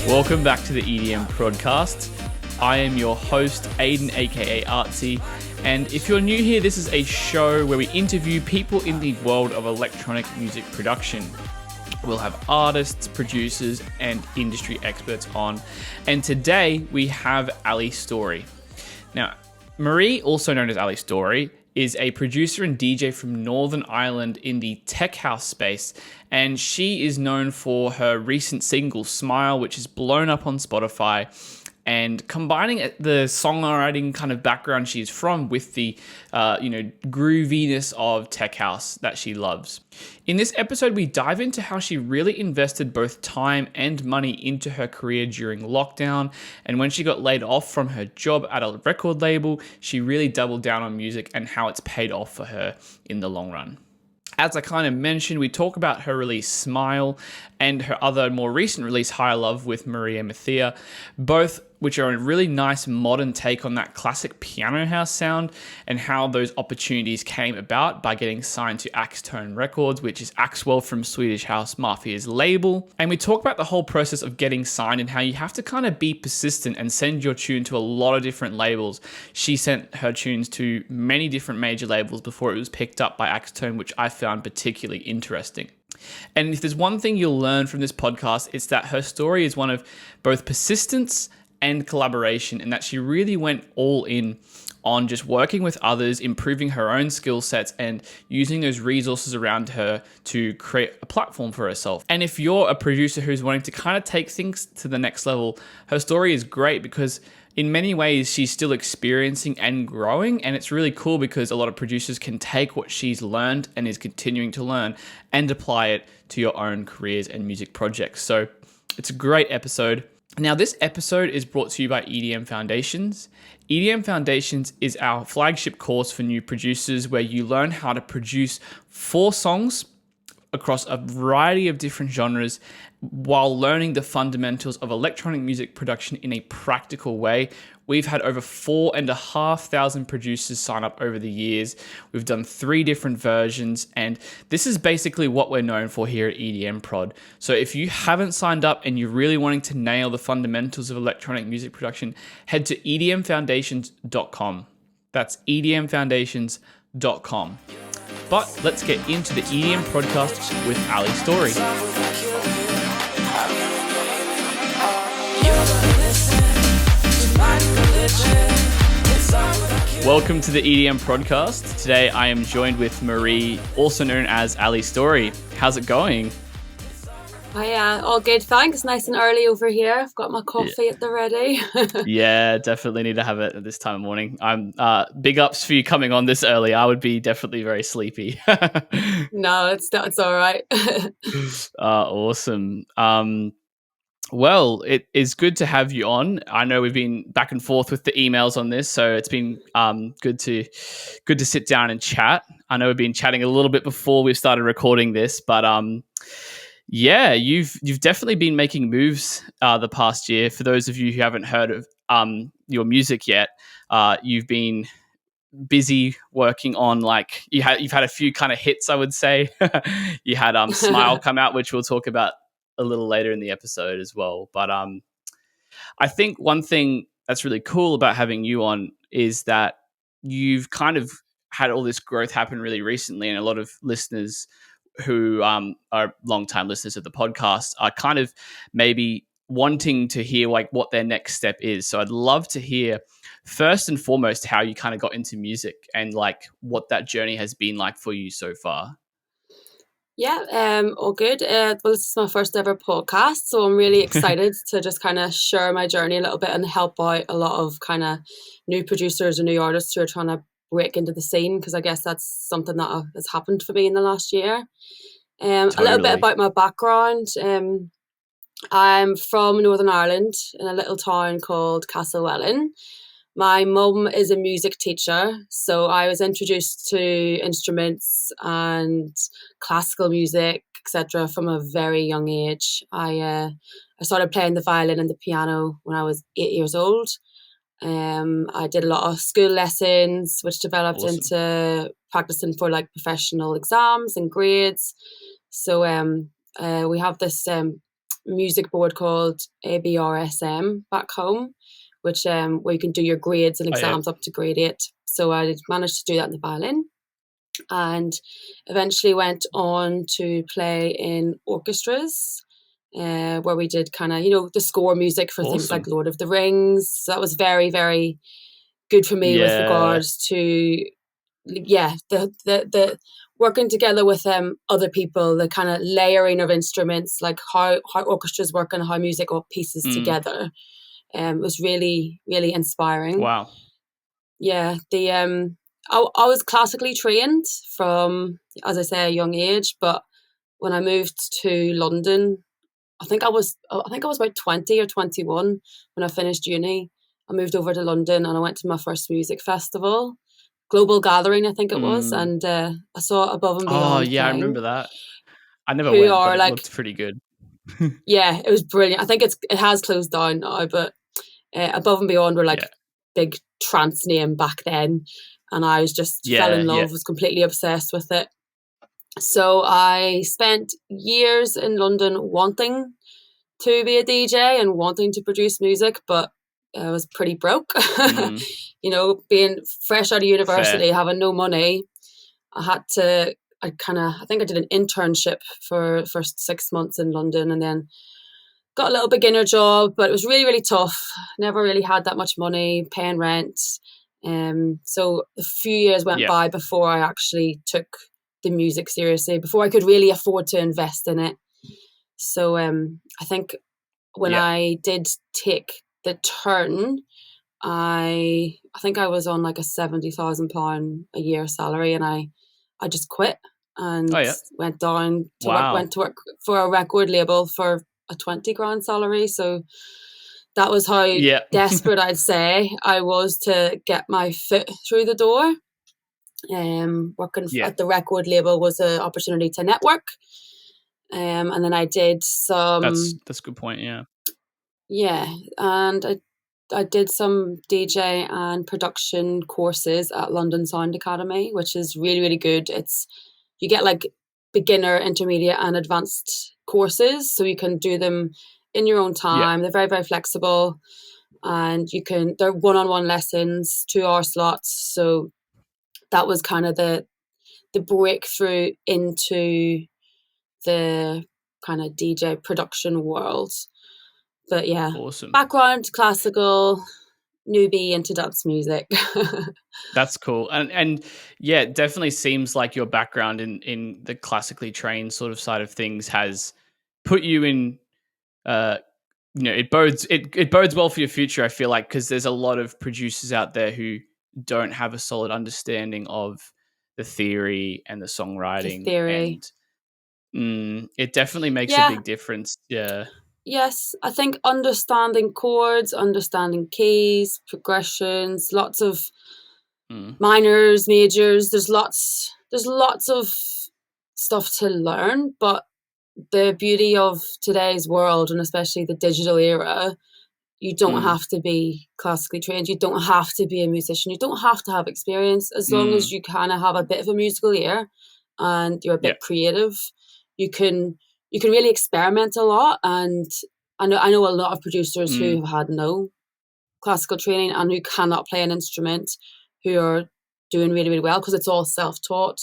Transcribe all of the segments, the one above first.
Welcome back to the EDM Prodcast. I am your host, Aiden, aka Artsy, and if you're new here, this is a show where we interview people in the world of electronic music production. We'll have artists, producers, and industry experts on, and today we have Ali Story. Now, Marie, also known as Ali Story, is a producer and DJ from Northern Ireland in the tech house space, and she is known for her recent single Smile, which is blown up on Spotify, and combining the songwriting kind of background she's from with the grooviness of tech house that she loves. In this episode, we dive into how she really invested both time and money into her career during lockdown, and when she got laid off from her job at a record label, she really doubled down on music and how it's paid off for her in the long run. As I kind of mentioned, we talk about her release Smile and her other more recent release Higher Love with Maria Mathia, both which are a really nice modern take on that classic piano house sound, and how those opportunities came about by getting signed to Axtone Records, which is Axwell from Swedish House Mafia's label. And we talk about the whole process of getting signed and how you have to kind of be persistent and send your tune to a lot of different labels. She sent her tunes to many different major labels before it was picked up by Axtone, which I found particularly interesting. And if there's one thing you'll learn from this podcast, it's that her story is one of both persistence and collaboration, and that she really went all in on just working with others, improving her own skill sets, and using those resources around her to create a platform for herself. And if you're a producer who's wanting to kind of take things to the next level, her story is great because in many ways she's still experiencing and growing, and it's really cool because a lot of producers can take what she's learned and is continuing to learn and apply it to your own careers and music projects. So it's a great episode. Now, this episode is brought to you by EDM Foundations. EDM Foundations is our flagship course for new producers where you learn how to produce 4 songs across a variety of different genres while learning the fundamentals of electronic music production in a practical way. We've had over 4,500 producers sign up over the years. We've done 3 different versions, and this is basically what we're known for here at EDM Prod. So if you haven't signed up and you're really wanting to nail the fundamentals of electronic music production, head to edmfoundations.com. That's edmfoundations.com. But let's get into the EDM Prodcast with Ali Story. Welcome to the EDM Prodcast. Today I am joined with Marie, also known as Ali Story. How's it going? All good, thanks. Nice and early over here. I've got my coffee at the ready. Yeah, definitely need to have it at this time of morning. I'm big ups for you coming on this early. I would be definitely very sleepy. No, it's all right. Awesome. Well, it is good to have you on. I know we've been back and forth with the emails on this, so it's been good to sit down and chat. I know we've been chatting a little bit before we started recording this, but yeah, you've definitely been making moves the past year. For those of you who haven't heard of your music yet, you've been busy working on, like, you've had a few kind of hits, I would say. You had Smile come out, which we'll talk about a little later in the episode as well. But I think one thing that's really cool about having you on is that you've kind of had all this growth happen really recently, and a lot of listeners who are long-time listeners of the podcast are kind of maybe wanting to hear like what their next step is. So I'd love to hear first and foremost how you kind of got into music and like what that journey has been like for you so far. Yeah, all good. Well, this is my first ever podcast, so I'm really excited to just kind of share my journey a little bit and help out a lot of kind of new producers and new artists who are trying to break into the scene, because I guess that's something that has happened for me in the last year. Totally. A little bit about my background. I'm from Northern Ireland in a little town called Castlewellan. My mum is a music teacher, so I was introduced to instruments and classical music, etc., from a very young age. I started playing the violin and the piano when I was 8 years old. I did a lot of school lessons, which developed Awesome. into practicing for like professional exams and grades. So we have this music board called ABRSM back home, which where you can do your grades and Oh, yeah. exams up to grade 8. So I managed to do that in the violin, and eventually went on to play in orchestras, where we did kind of, the score music for things like Awesome. Lord of the Rings. So that was very, very good for me with Yeah. regards to, the working together with other people, the kind of layering of instruments, like how orchestras work and how music all pieces together. Was really, really inspiring. Wow. Yeah, I was classically trained from, as I say, a young age, but when I moved to London, I think I was about 20 or 21 when I finished uni. I moved over to London and I went to my first music festival, Global Gathering, I think it was, Mm. and I saw Above and Oh, Beyond yeah, I remember playing, that. I never who went, but are it like, looked pretty good. yeah, it was brilliant. I think it has closed down now, but Above and Beyond were like Yeah. big trance name back then, and I was just fell Yeah, in yeah. love, was completely obsessed with it. So I spent years in London wanting to be a DJ and wanting to produce music, but I was pretty broke. Mm. Being fresh out of Fair. university, having no money, I think I did an internship for 6 months in London, and then got a little beginner job, but it was really, really tough. Never really had that much money, paying rent. So a few years went Yeah. by before I actually took the music seriously, before I could really afford to invest in it. So I think when Yeah. I did take the turn, I think I was on like a £70,000 a year salary, and I just quit Oh, and yeah. went down to work. Wow. Went to work for a record label for a 20 grand salary. So that was how Yeah. desperate I'd say I was to get my foot through the door. Working Yeah. at the record label was an opportunity to network. And then I did That's some, a good point, yeah. yeah, and I did some DJ and production courses at London Sound Academy, which is really, really good. You get like beginner, intermediate, and advanced courses, so you can do them in your own Yeah. time. They're very, very flexible, and they're one-on-one lessons, 2-hour slots. So that was kind of the breakthrough into the kind of DJ production world. But yeah, Awesome. background classical, newbie into dance music. That's cool. And yeah, it definitely seems like your background in the classically trained sort of side of things has put you in it bodes well for your future, I feel like, because there's a lot of producers out there who don't have a solid understanding of the theory and the The songwriting, theory. and it definitely makes a Yeah, big difference. Yeah. yes. I think understanding chords, understanding keys, progressions, lots of Mm. minors, majors. There's lots of stuff to learn, but the beauty of today's world, and especially the digital era, you don't Mm. have to be classically trained. You don't have to be a musician. You don't have to have experience. As long as Mm. you kind of have a bit of a musical ear and you're a Yeah. bit creative, you can really experiment a lot. And I know a lot of producers who Mm. have had no classical training and who cannot play an instrument, who are doing really, really well because it's all self-taught,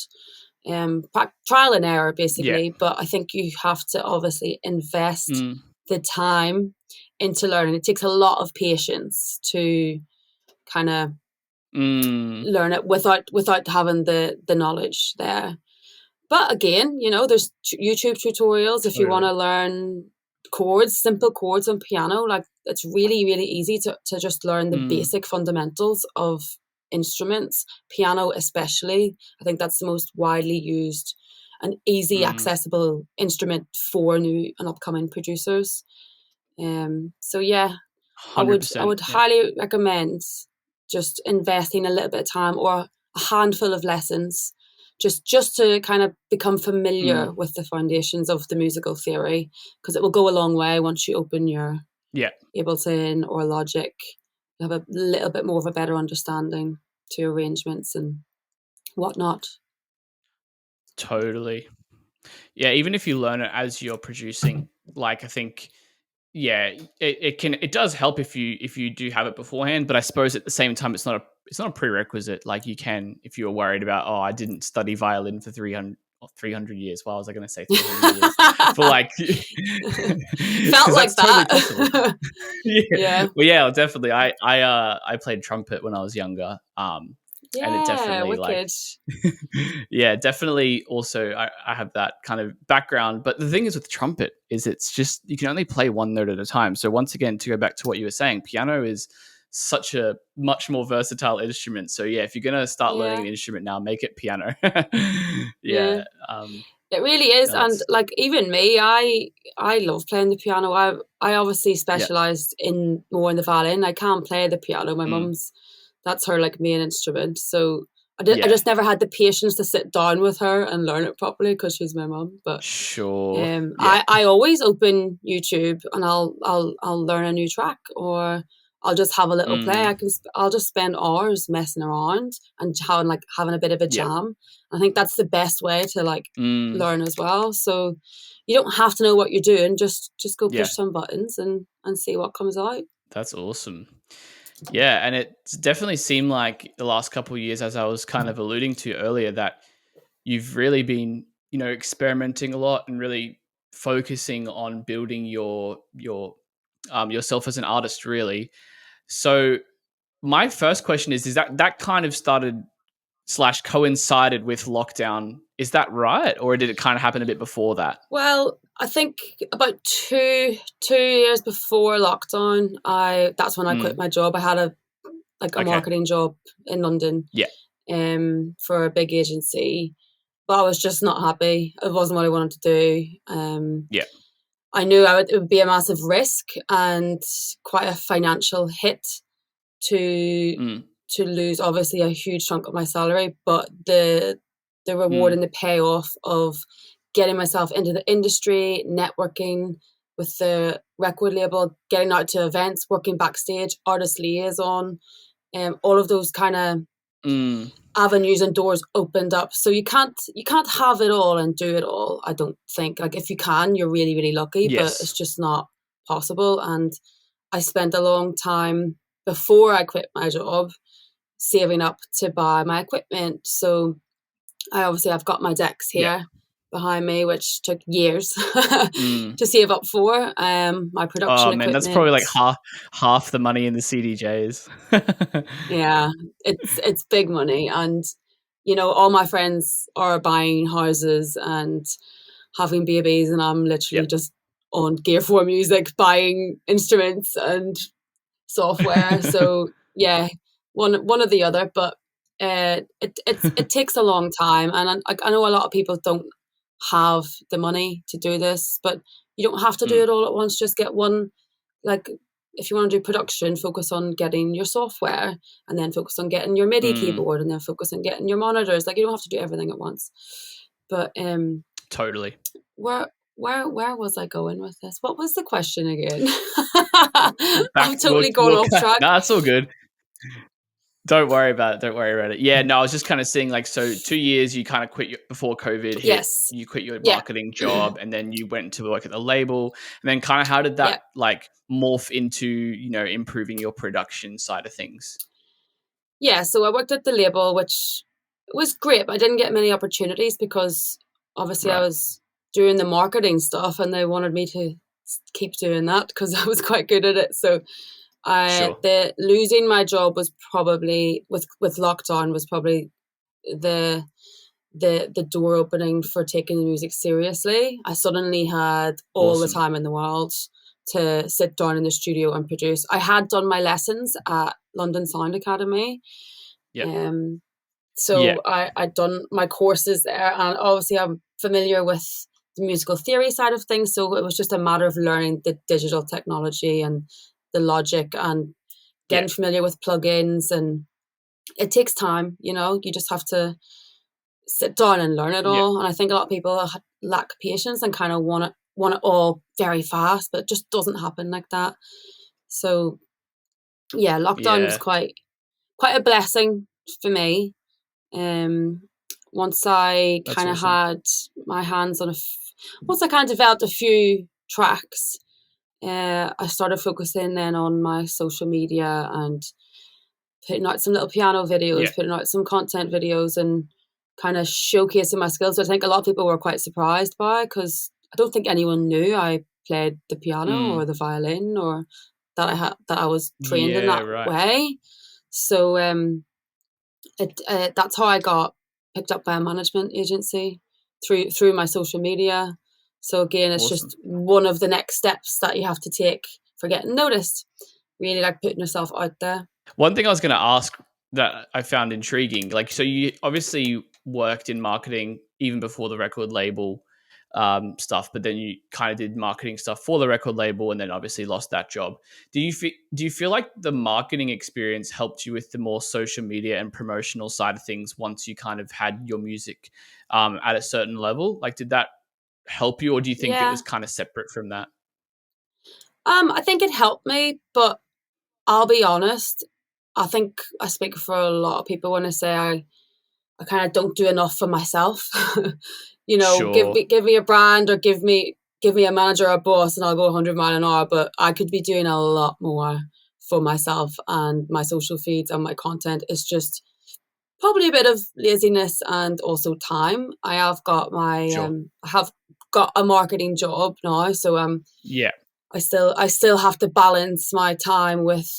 trial and error Yeah. basically. But I think you have to obviously invest Mm. the time into learning. It takes a lot of patience to kind of Mm. learn it without having the knowledge there. But again, there's YouTube tutorials if you want Totally. to learn simple chords on piano. Like, it's really, really easy to just learn the Mm. basic fundamentals of instruments, piano especially. I think that's the most widely used and easy Mm. accessible instrument for new and upcoming producers. So yeah, I would I 100%. would Yeah. highly recommend just investing a little bit of time or a handful of lessons, just to kind of become familiar Mm. with the foundations of the musical theory, because it will go a long way once you open your Yeah. Ableton or Logic. you have a little bit more of a better understanding to arrangements and whatnot. Totally. Yeah, even if you learn it as you're producing, like I think, yeah, it does help if you do have it beforehand. But I suppose at the same time, it's not a prerequisite. Like you can, if you're worried about, oh, I didn't study violin for 300 years. Why was I going to say 300 years? For like, Felt like that's totally that. possible. Yeah. Well, yeah, definitely. I played trumpet when I was younger. And it Yeah, definitely like, wicked. yeah, definitely. Also, I have that kind of background. But the thing is with trumpet is it's just you can only play one note at a time. So once again, to go back to what you were saying, piano is such a much more versatile instrument. So yeah, if you're gonna start learning Yeah. an instrument now, make it piano. Yeah. Yeah. It really is. No, And that's like even me, I love playing the piano. I obviously yeah. specialized in more in the violin. I can't play the piano. My Mm, mum's that's her like main instrument. So I yeah. just never had the patience to sit down with her and learn it properly because she's my mum. But Sure. Yeah. I always open YouTube and I'll learn a new track, or I'll just have a little play. Mm, I'll just spend hours messing around and having a bit of a yeah. jam. I think that's the best way to like Mm, learn as well. So you don't have to know what you're doing. Just go yeah. push some buttons and see what comes out. That's awesome. Yeah, and it definitely seemed like the last couple of years, as I was kind of alluding to earlier, that you've really been, experimenting a lot and really focusing on building yourself as an artist, really. So my first question is that kind of started slash coincided with lockdown? Is that right, or did it kind of happen a bit before that? Well, I think about two years before lockdown, that's when I quit Mm, my job. I had a okay. marketing job in London, Yeah. for a big agency, but I was just not happy. It wasn't what I wanted to do. Yeah. I knew it would be a massive risk and quite a financial hit to Mm, to lose obviously a huge chunk of my salary, but the reward mm, and the payoff of getting myself into the industry, networking with the record label, getting out to events, working backstage, artist liaison, all of those kind of mm. avenues and doors opened up. So you can't have it all and do it all. I don't think. Like if you can, you're really really lucky, but it's Yes. just not possible. And I spent a long time before I quit my job saving up to buy my equipment. So I've got my decks Yeah. here behind me, which took years Mm. to save up for. My production Oh man, that's probably equipment. like half the money in the CDJs. Yeah, it's big money, and all my friends are buying houses and having babies, and I'm literally Yep. just on Gear 4 Music buying instruments and software. So yeah, one or the other, but it takes a long time, and I know a lot of people don't have the money to do this, but you don't have to do Mm, it all at once. Just get one, like if you want to do production, focus on getting your software, and then focus on getting your MIDI mm, keyboard, and then focus on getting your monitors. Like you don't have to do everything at once. But totally. where was I going with this? What was the question again? Back I've totally gone we'll off track. no, it's all good. Don't worry about it, don't worry about it. Yeah, no, I was just kinda seeing, like, so 2 years you kinda quit your before COVID hit, Yes. you quit your Yeah. marketing job, and then you went to work at the label, and then kinda how did Yeah. that, like, morph into, improving your production side of things? Yeah. So I worked at the label, which was great, but I didn't get many opportunities because obviously I Right. was doing the marketing stuff and they wanted me to keep doing that because I was quite good at it. So Sure. the losing my job was probably with lockdown was probably the the door opening for taking the music seriously. I suddenly had all the Awesome. time in the world to sit down in the studio and produce. I had done my lessons at London Sound Academy. Yep. Um, Yeah. so I'd done my courses there, and obviously I'm familiar with the musical theory side of things. So it was just a matter of learning the digital technology and the logic and Yeah. getting familiar with plugins. And it takes time, you just have to sit down and learn it Yeah. all. And I think a lot of people lack patience and kind of want it all very fast, but it just doesn't happen like that. So yeah, lockdown was Yeah. quite a blessing for me. Once I That's kind of awesome. had my hands on once I kind of developed a few tracks, I started focusing then on my social media and putting out some little piano Yeah. videos, putting out some content videos, and kind of showcasing my skills. So I think a lot of people were quite surprised by, because I don't think anyone knew I played the piano Mm. or the violin, or that I was trained in Yeah, that right. way. So that's how I got picked up by a management agency through my social media. So again, it's Awesome. just one of the next steps that you have to take for getting noticed. Really like putting yourself out there. One thing I was going to ask that I found intriguing, like, so you obviously worked in marketing even before the record label stuff, but then you kind of did marketing stuff for the record label, and then obviously lost that job. Do you feel like the marketing experience helped you with the more social media and promotional side of things once you kind of had your music at a certain level? Like, did that help you, or do you think it Yeah. was kind of separate from that? I think it helped me, but I'll be honest. I think I speak for a lot of people when I say I kind of don't do enough for myself. Sure. Give me a brand, or give me a manager or a boss, and I'll go 100 mile an hour. But I could be doing a lot more for myself, and my social feeds and my content is just probably a bit of laziness and also time. Sure. I have got a marketing job now, so Yeah. I still have to balance my time with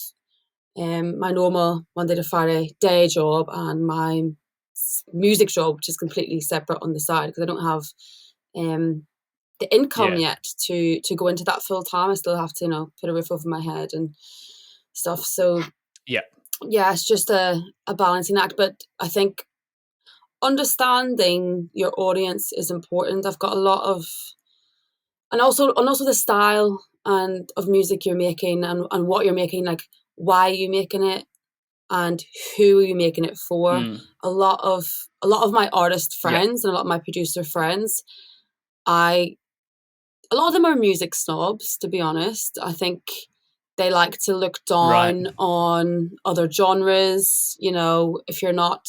my normal Monday to Friday day job and my music job, which is completely separate on the side, because I don't have um, the income Yeah. yet to go into that full time. I still have to, put a roof over my head and stuff. So Yeah. yeah, it's just a balancing act. But I think understanding your audience is important. I've got a lot of, and also the style and of music you're making, and what you're making, like why are you making it, and who are you making it for. Mm. A lot of my artist Yeah. friends and a lot of my producer friends, I a lot of them are music snobs, to be honest. I think they like to look Right. down on other genres. If you're not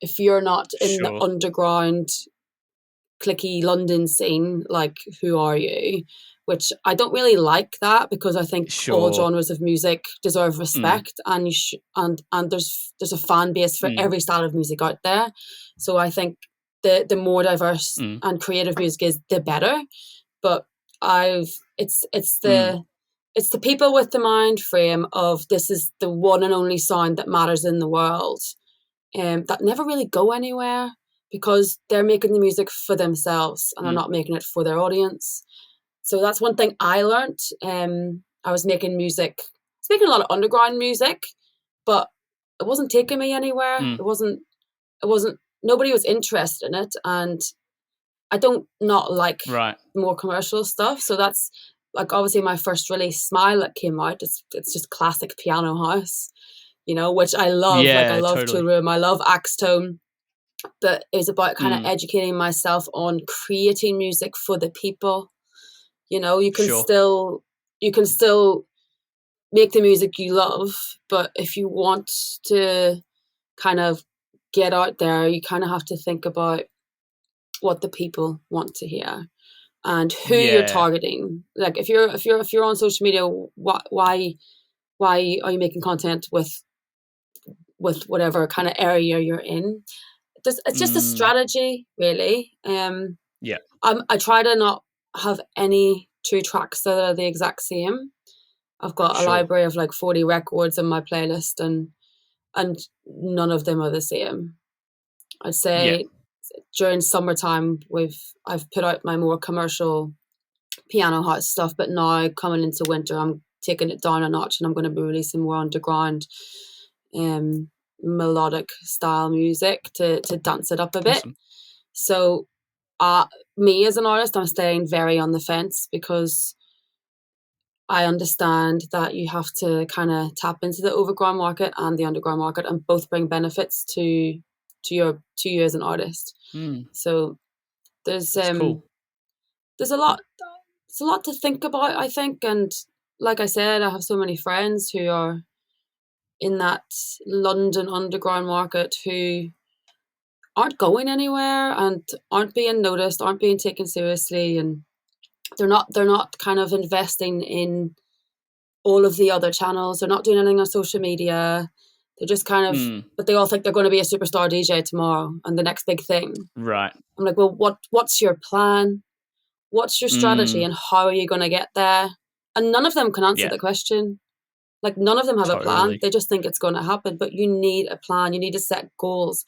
in the Sure. underground clicky London scene, like, who are you? Which I don't really like that, because I think all Sure. genres of music deserve Mm. respect, and and there's a fan base for Mm. every style of music out there. So I think the more diverse Mm. and creative music is, the better. But I've Mm. it's the people with the mind frame of this is the one and only sound that matters in the world, that never really go anywhere, because they're making the music for themselves and they're Mm. not making it for their audience. So that's one thing I learned. I was making music, I was making a lot of underground music, but it wasn't taking me anywhere. Mm. It wasn't, nobody was interested in it. And I don't not like Right. more commercial stuff. So that's like, obviously, my first release, Smile, that came out. It's just classic piano house, which I love. Like, I Yeah, love totally. Tool Room, I love Axtone, but it's about kind of Mm. educating myself on creating music for the people. You can Sure. still make the music you love, but if you want to kind of get out there, you kind of have to think about what the people want to hear and who you're Yeah. targeting. Like, if you're on social media, why are you making content with whatever kind of area you're in? It's just a Mm. strategy, really. Yeah. I try to not have any two tracks that are the exact same. I've got a Sure. library of like 40 records in my playlist, and none of them are the same. I'd Yeah. say during summertime I've put out my more commercial piano house stuff, but now coming into winter, I'm taking it down a notch, and I'm going to be releasing more underground, um, melodic style music to dance it up a bit. Awesome. So, uh, me as an artist, I'm staying very on the fence, because I understand that you have to kind of tap into the overground market and the underground market, and both bring benefits to you as an artist. Mm. So there's That's um cool. there's a lot it's a lot to think about, I think. And like I said, I have so many friends who are in that London underground market who aren't going anywhere and aren't being noticed, aren't being taken seriously, and they're not kind of investing in all of the other channels. They're not doing anything on social media. They're just kind of, but they all think they're going to be a superstar DJ tomorrow and the next big thing. Right. I'm like, well, what's your plan? What's your strategy and how are you going to get there? And none of them can answer the question. Like, none of them have a plan. They just think it's going to happen, but you need a plan. You need to set goals.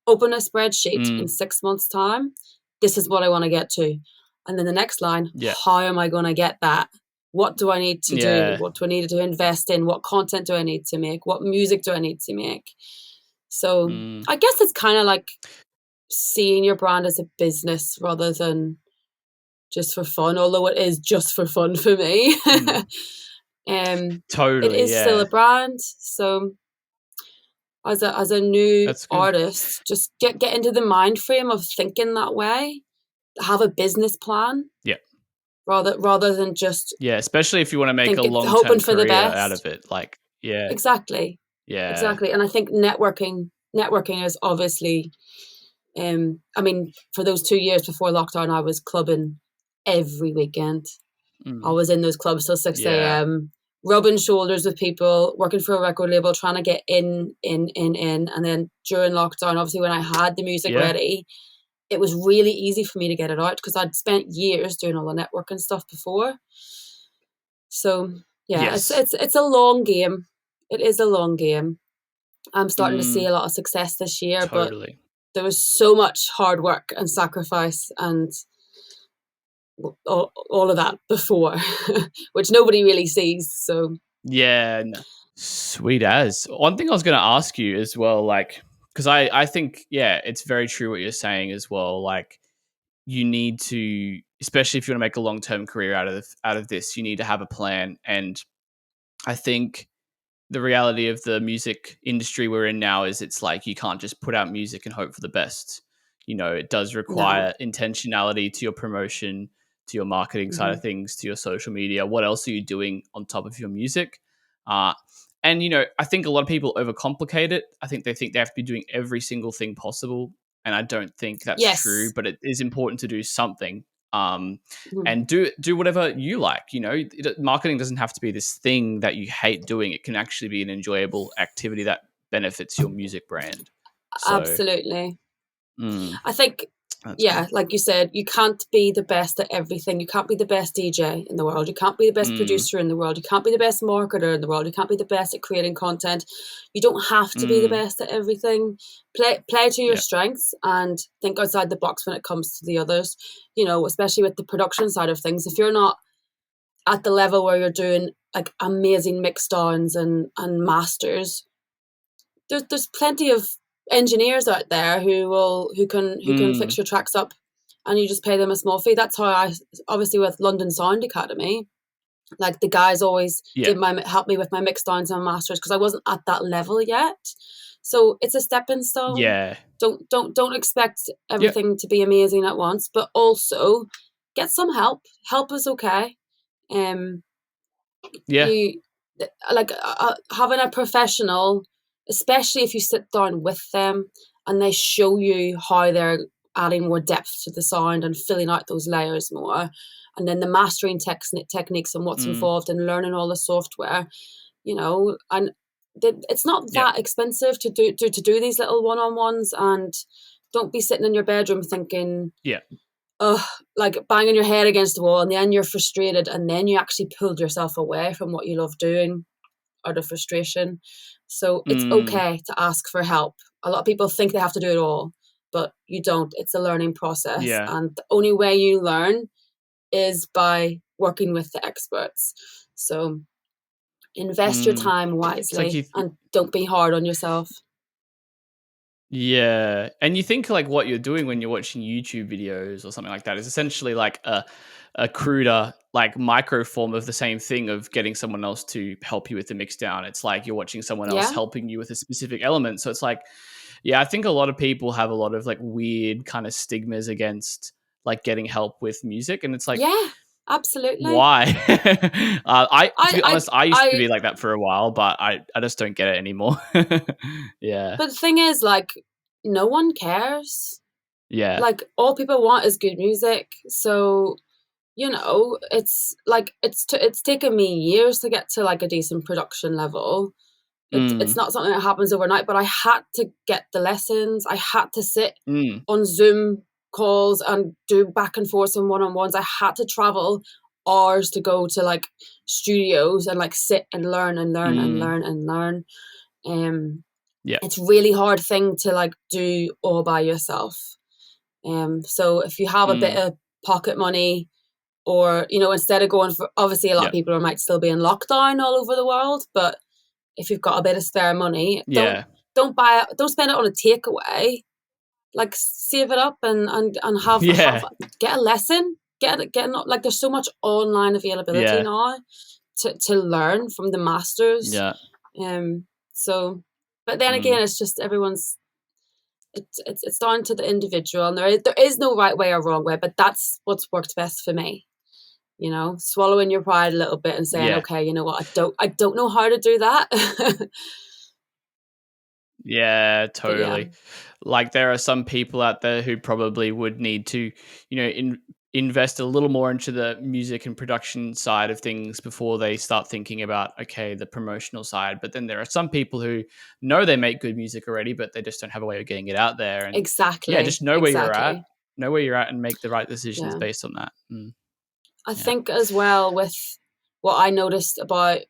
Open a spreadsheet in 6 months' time. This is what I want to get to. And then the next line, how am I going to get that? What do I need to do? What do I need to invest in? What content do I need to make? What music do I need to make? So I guess it's kind of like seeing your brand as a business rather than just for fun, although it is just for fun for me. Totally, it is still a brand. So as a new artist, just get into the mind frame of thinking that way. Have a business plan. Yeah. Rather than just especially if you want to make a long-term career out of it. Like, exactly. Exactly. And I think networking is obviously. I mean, for those 2 years before lockdown, I was clubbing every weekend. I was in those clubs till 6 a.m. rubbing shoulders with people, working for a record label, trying to get in. And then during lockdown, obviously when I had the music ready, it was really easy for me to get it out because I'd spent years doing all the networking stuff before. So it's a long game. It is a long game. I'm starting to see a lot of success this year, but there was so much hard work and sacrifice and all of that before, which nobody really sees. So sweet as. One thing I was going to ask you as well, like, because I think it's very true what you're saying as well. Like, you need to, especially if you want to make a long-term career out of this, you need to have a plan. And I think the reality of the music industry we're in now is it's like you can't just put out music and hope for the best. You know, it does require intentionality to your promotion, to your marketing side of things, to your social media. What else are you doing on top of your music? And, you know, I think a lot of people overcomplicate it. I think they have to be doing every single thing possible. And I don't think that's true, but it is important to do something. And do whatever you like. You know, marketing doesn't have to be this thing that you hate doing. It can actually be an enjoyable activity that benefits your music brand. So, absolutely. I think, like you said, you can't be the best at everything. You can't be the best DJ in the world. You can't be the best producer in the world. You can't be the best marketer in the world. You can't be the best at creating content. You don't have to be the best at everything. Play to your strengths and think outside the box when it comes to the others. You know, especially with the production side of things. If you're not at the level where you're doing like amazing mix downs and masters, there's plenty of engineers out there who can fix your tracks up, and you just pay them a small fee. That's how I, obviously with London Sound Academy, like the guys always help me with my mix downs and masters because I wasn't at that level yet. So it's a stepping stone. Don't expect everything to be amazing at once, but also get some help. Help is okay. Having a professional, especially if you sit down with them and they show you how they're adding more depth to the sound and filling out those layers more, and then the mastering techniques and what's involved in learning all the software, you know, and it's not that expensive to do these little one-on-ones. And don't be sitting in your bedroom thinking, like banging your head against the wall, and then you're frustrated, and then you actually pulled yourself away from what you love doing out of frustration. So it's okay to ask for help. A lot of people think they have to do it all, but you don't. It's a learning process. And the only way you learn is by working with the experts. So invest your time wisely and don't be hard on yourself. Yeah. And you think like what you're doing when you're watching YouTube videos or something like that is essentially like a cruder, like micro form of the same thing of getting someone else to help you with the mix down. It's like you're watching someone else helping you with a specific element. So it's like, I think a lot of people have a lot of like weird kind of stigmas against like getting help with music. And it's like, Absolutely. Why? To be honest, I used to I be like that for a while, but I just don't get it anymore. Yeah. but the thing is, like, no one cares. Yeah. Like, all people want is good music. So, it's like it's taken me years to get to like a decent production level. It's Mm. not something that happens overnight, but I had to get the lessons. I had to sit Mm. on Zoom calls and do back and forth and one-on-ones. I had to travel hours to go to like studios and like sit and learn and learn and Mm. learn and learn. Yeah. It's a really hard thing to like do all by yourself. So if you have a bit Mm. of pocket money, or instead of going for, obviously a lot of Yeah. people might still be in lockdown all over the world, but if you've got a bit of spare money, Yeah. don't spend it on a takeaway. Like, save it up and have Yeah. get a lesson, like, there's so much online availability Yeah. now to learn from the masters. Yeah. So, but then Mm. again, it's just it's down to the individual, and there is no right way or wrong way, but that's what's worked best for me. Swallowing your pride a little bit and saying, Yeah. okay, you know what, I don't know how to do that. Yeah, But yeah, totally. Like there are some people out there who probably would need to, invest a little more into the music and production side of things before they start thinking about, okay, the promotional side. But then there are some people who know they make good music already, but they just don't have a way of getting it out there. And yeah, exactly, just exactly. know where you're at and make the right decisions Yeah. based on that. I Yeah. think as well with what I noticed about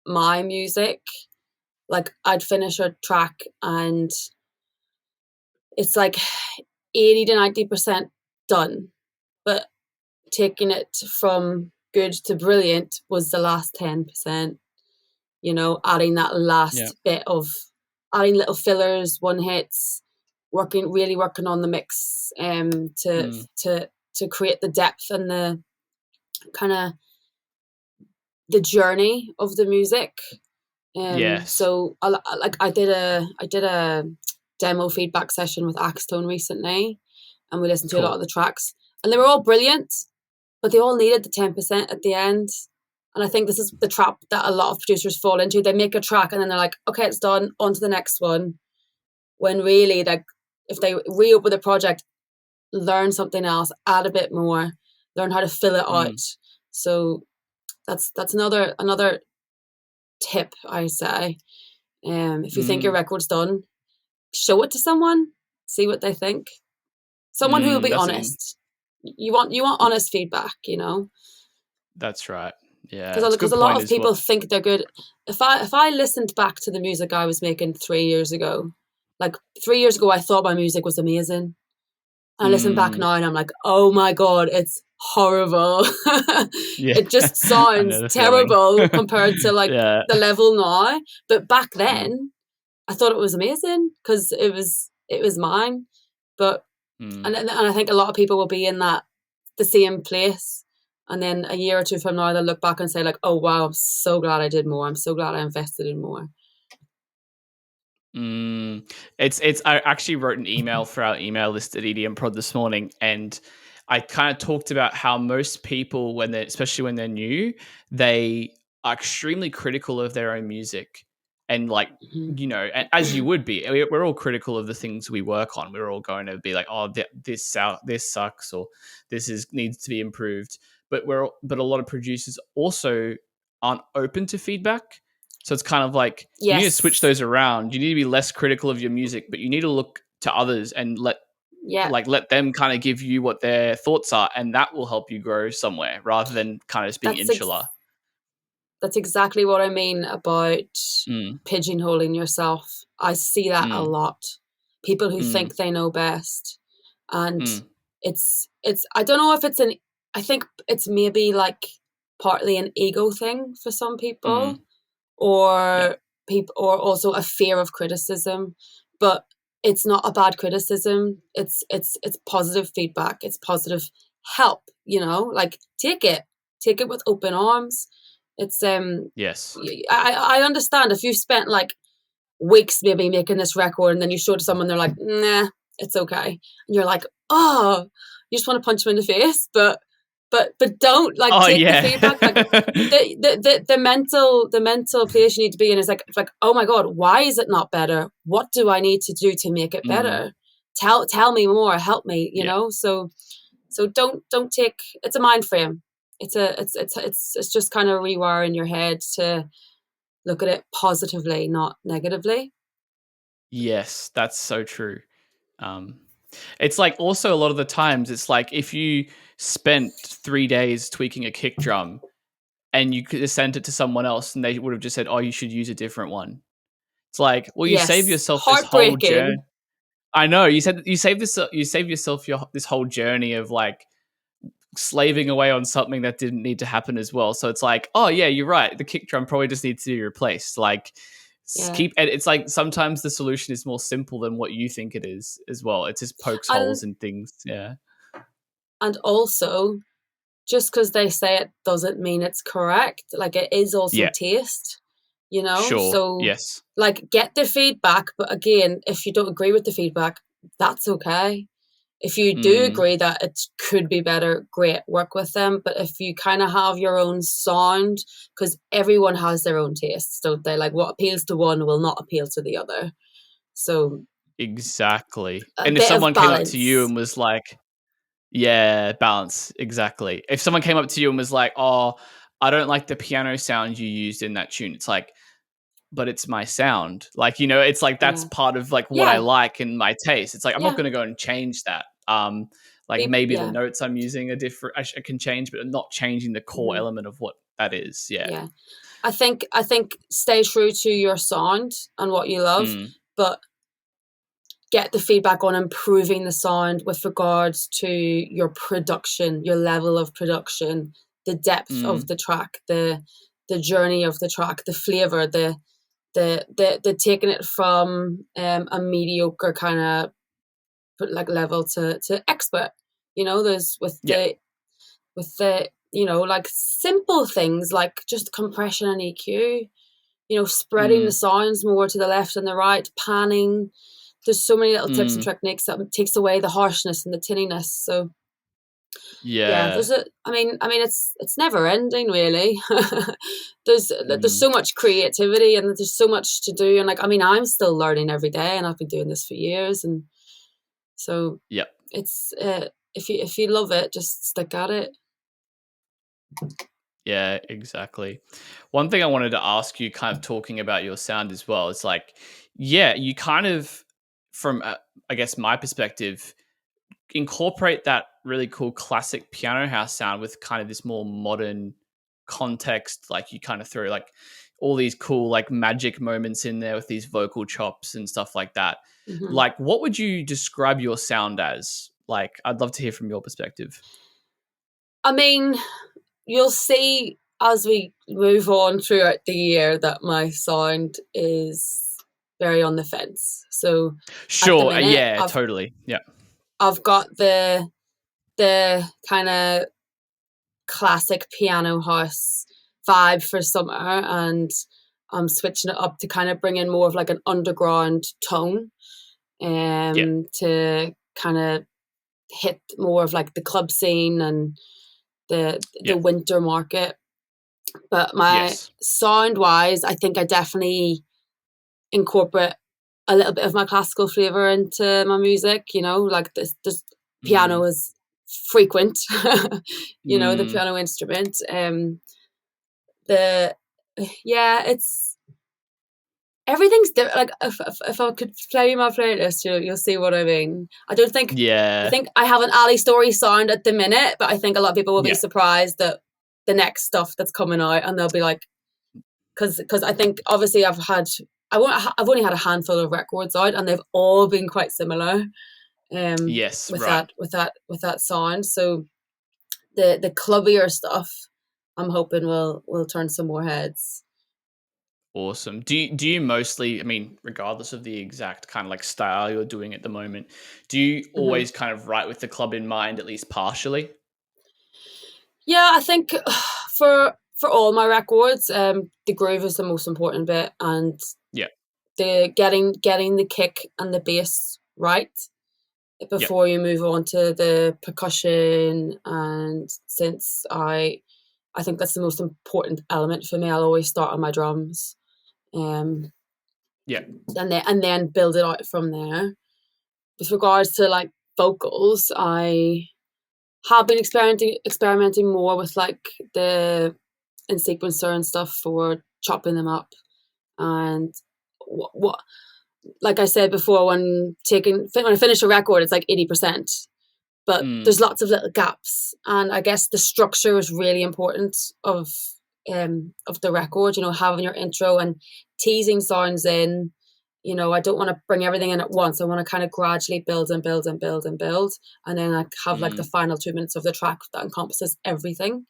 my music, like I'd finish a track and it's like 80 to 90% done, but taking it from good to brilliant was the last 10%, adding that Yeah. last bit of adding little fillers, one hits, really working on the mix, to Mm. to create the depth and the kind of the journey of the music. Yes. So I did a demo feedback session with Axtone recently, and we listened to a lot of Cool. the tracks, and they were all brilliant, but they all needed the 10% at the end. And I think this is the trap that a lot of producers fall into. They make a track and then they're like, okay, it's done, on to the next one. When really, like, if they reopen the project, learn something else, add a bit more, learn how to fill it out. Mm. So that's another tip I say. If you think your Mm. record's done, show it to someone, see what they think. Someone who will be That's honest. You want honest feedback, That's right. Yeah, it's a because good a lot point of as well. people think they're good. If I listened back to the music I was making 3 years ago, like 3 years ago, I thought my music was amazing. And I listen back Mm. now and I'm like, oh my God, it's horrible. Yeah, It just I know sounds the feeling. terrible compared to like Yeah. the level now. But back Mm. then, I thought it was amazing because it was mine. But Mm. and I think a lot of people will be in the same place, and then a year or two from now they'll look back and say like, oh wow, I'm so glad I did more. I'm so glad I invested in more. It's I actually wrote an email for our email list at EDM Prod this morning, and I kind of talked about how most people, especially when they're new, they are extremely critical of their own music, and like Mhm. and as you would be, we're all critical of the things we work on. We're all going to be like, oh, this sucks, or needs to be improved. But a lot of producers also aren't open to feedback. So it's kind of like you need to switch Yes. those around. You need to be less critical of your music, but you need to look to others and let Yeah. them kind of give you what their thoughts are, and that will help you grow somewhere rather than kind of just being That's insular. that's exactly what I mean about Mm. pigeonholing yourself. I see that a Mm. lot. People who Mm. think they know best, and Mm. it's I don't know if I think it's maybe like partly an ego thing for some people, Mm. Yeah. or people, or also a fear of criticism. But it's not a bad criticism. It's positive feedback. It's positive help. Like, take it with open arms. It's Yes. I understand if you've spent like weeks maybe making this record and then you show it to someone, they're like, nah, it's okay, and you're like, oh, you just want to punch them in the face. But but don't like Oh take the yeah. feedback. Like the mental place you need to be in is like, oh my God, why is it not better? What do I need to do to make it better? Tell me more, help me, you Yeah. know? So don't take, it's a mind frame. It's just kind of rewiring your head to look at it positively, not negatively. Yes, that's so true. Um, it's like also a lot of the times it's like if you spent 3 days tweaking a kick drum and you could have sent it to someone else and they would have just said, "Oh, you should use a different one." It's like, well, you save Yes, yourself this whole journey. heartbreaking. I know you said you save yourself this whole journey of like slaving away on something that didn't need to happen as well. So it's like, oh yeah, you're right. The kick drum probably just needs to be replaced. Like Yeah. keep. And it's like sometimes the solution is more simple than what you think it is as well. It just pokes And holes in things. Yeah. and also, just because they say it doesn't mean it's correct. Like it is also Yeah. taste, you know? Sure. So Yes. like get the feedback, but again, if you don't agree with the feedback, that's okay. If you do Mm, agree that it could be better, great, work with them. But if you kind of have your own sound, because everyone has their own tastes, don't they? Like what appeals to one will not appeal to the other. So exactly. a And if bit of someone came up to you balance. and was like, yeah, balance. Exactly. If someone came up to you and was like, "Oh, I don't like the piano sound you used in that tune," it's like, but it's my sound. Like, it's like that's Yeah. part of like what I Yeah. like and my taste. It's like I'm not Yeah. going to go and change that. Like maybe the Yeah. notes I'm using are different. I can change, but I'm not changing the core Mhm. element of what that is. Yeah. Yeah. I think stay true to your sound and what you love, Mm, but get the feedback on improving the sound with regards to your production, your level of production, the depth of mm, the track, the journey of the track, the flavor, the taking it from a mediocre kind of like level to expert. There's yeah. with the like simple things like just compression and EQ, spreading the Mm, sounds more to the left and the right, panning. There's so many little tips and mm, techniques that takes away the harshness and the tinniness. So yeah, yeah. it's never ending really. There's Mm, so much creativity and there's so much to do, and like I'm still learning every day, and I've been doing this for years, and so yep. it's if you love it, just stick at it. Yeah, exactly. One thing I wanted to ask you, kind of talking about your sound as well, is like, yeah, you kind of, from I guess my perspective, incorporate that really cool classic piano house sound with kind of this more modern context. Like you kind of throw like all these cool like magic moments in there with these vocal chops and stuff like that. Hmm. Like, what would you describe your sound as? Like, I'd love to hear from your perspective. I mean, you'll see as we move on throughout the year that my sound is very on the fence. So at the Sure. minute, Yeah, I've totally. Yeah. I've got the kind of classic piano house vibe for summer, and I'm switching it up to kind of bring in more of like an underground tone, Yeah. to kind of hit more of like the club scene and the Yeah. winter market. But my Yes. sound wise, I think I definitely incorporate a little bit of my classical flavor into my music. Like this piano Mm. is frequent. The Mm. piano instrument. The Yeah, it's everything's different. Like if I could play you my playlist, you'll see what I mean. I Yeah. think I have an Ali Story sound at the minute, but I think a lot of people will be Yeah. surprised that the next stuff that's coming out, and they'll be like, because I think obviously I've only had a handful of records out, and they've all been quite similar. Yes. With Right. that sound. So the clubbier stuff, I'm hoping will turn some more heads. Awesome. Do you mostly, I mean, regardless of the exact kind of like style you're doing at the moment, do you Hmm. always kind of write with the club in mind, at least partially? Yeah, I think for all my records, the groove is the most important bit, and Yeah. the getting the kick and the bass right. before you move on to the percussion. And since I think that's the most important element for me, I'll always start on my drums. And then build it out from there. With regards to like vocals, I have been experimenting more with like the in sequencer and stuff for chopping them up. And what like I said before, when I finish a record, it's like 80%, but there's lots of little gaps, and I guess the structure is really important of the record. You know, having your intro and teasing sounds in. You know, I don't want to bring everything in at once. I want to kind of gradually build and build and build and build, and then I have like the final 2 minutes of the track that encompasses everything.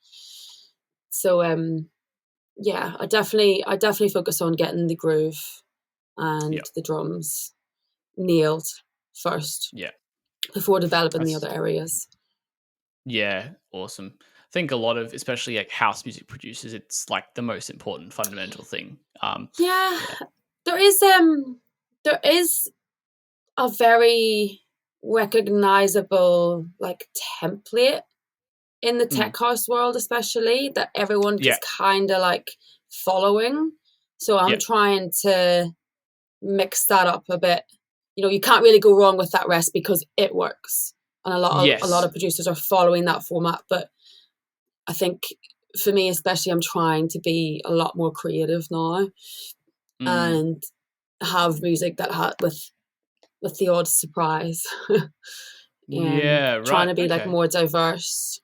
So yeah, I definitely focus on getting the groove and the drums nailed first. Yeah. Before developing the other areas. Yeah, awesome. I think a lot of, especially like house music producers, it's like the most important fundamental thing. There is a very recognizable like template in the tech house world, especially, that everyone is kind of like following. So I'm trying to mix that up a bit. You know, you can't really go wrong with that recipe because it works, and a lot of producers are following that format. But I think for me especially, I'm trying to be a lot more creative now and have music that with the odd surprise. Trying to be like more diverse.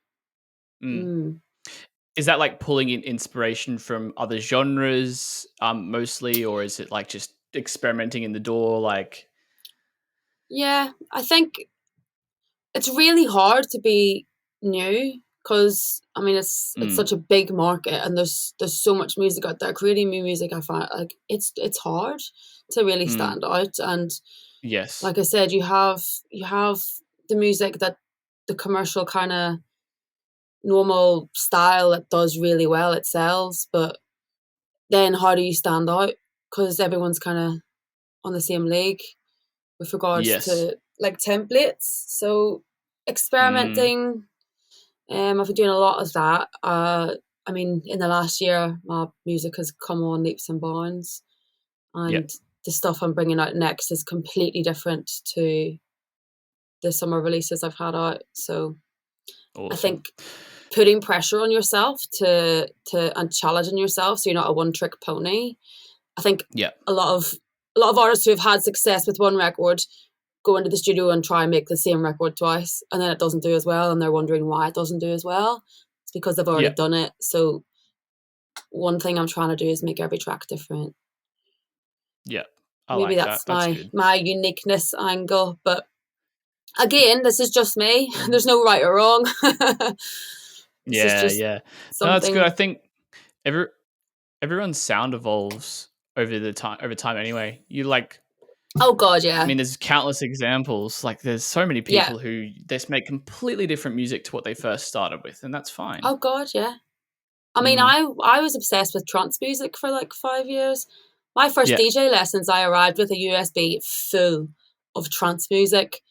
Is that like pulling in inspiration from other genres mostly, or is it like just experimenting in the door? Like, yeah, I think it's really hard to be new because I mean it's such a big market, and there's so much music out there. Creating new music, I find like it's hard to really stand out. And like I said, you have the music that the commercial kind of normal style that does really well, it sells, but then how do you stand out? Because everyone's kind of on the same league with regards to like templates. So experimenting, I've been doing a lot of that. I mean, in the last year, my music has come on leaps and bounds, and the stuff I'm bringing out next is completely different to the summer releases I've had out. So awesome. I think putting pressure on yourself to and challenging yourself so you're not a one-trick pony. I think a lot of artists who have had success with one record go into the studio and try and make the same record twice, and then it doesn't do as well, and they're wondering why it doesn't do as well. It's because they've already done it. So one thing I'm trying to do is make every track different. Maybe that's my uniqueness angle, but again, this is just me. There's no right or wrong. No, that's good. I think everyone's sound evolves over time anyway. You like, oh god, yeah. I mean, there's countless examples. Like, there's so many people who just make completely different music to what they first started with, and that's fine. Oh god, yeah. I mean, I was obsessed with trance music for like 5 years. My first DJ lessons, I arrived with a USB full of trance music.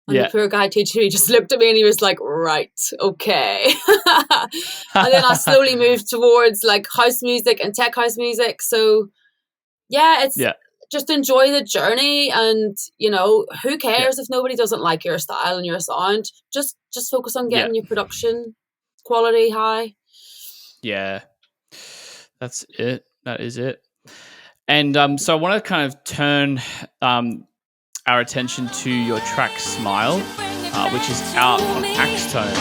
And the poor guy teaching me just looked at me and he was like, right, okay. And then I slowly moved towards like house music and tech house music. So it's just enjoy the journey, and you know, who cares if nobody doesn't like your style and your sound. Just focus on getting your production quality high. Yeah. That's it. That is it. And so I want to kind of turn our attention to your track Smile, which is out on Axtone.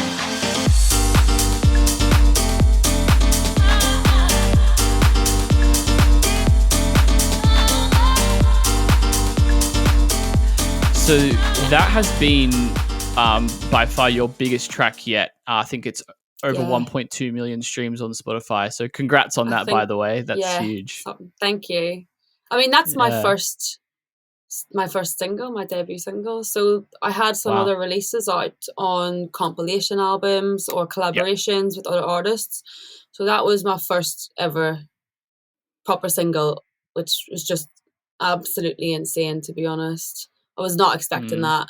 So that has been by far your biggest track yet. I think it's over 1.2 million streams on Spotify. So congrats on that, by the way. That's huge. Thank you. I mean, that's my first single, my debut single. So I had some other releases out on compilation albums or collaborations with other artists. So that was my first ever proper single, which was just absolutely insane, to be honest. I was not expecting that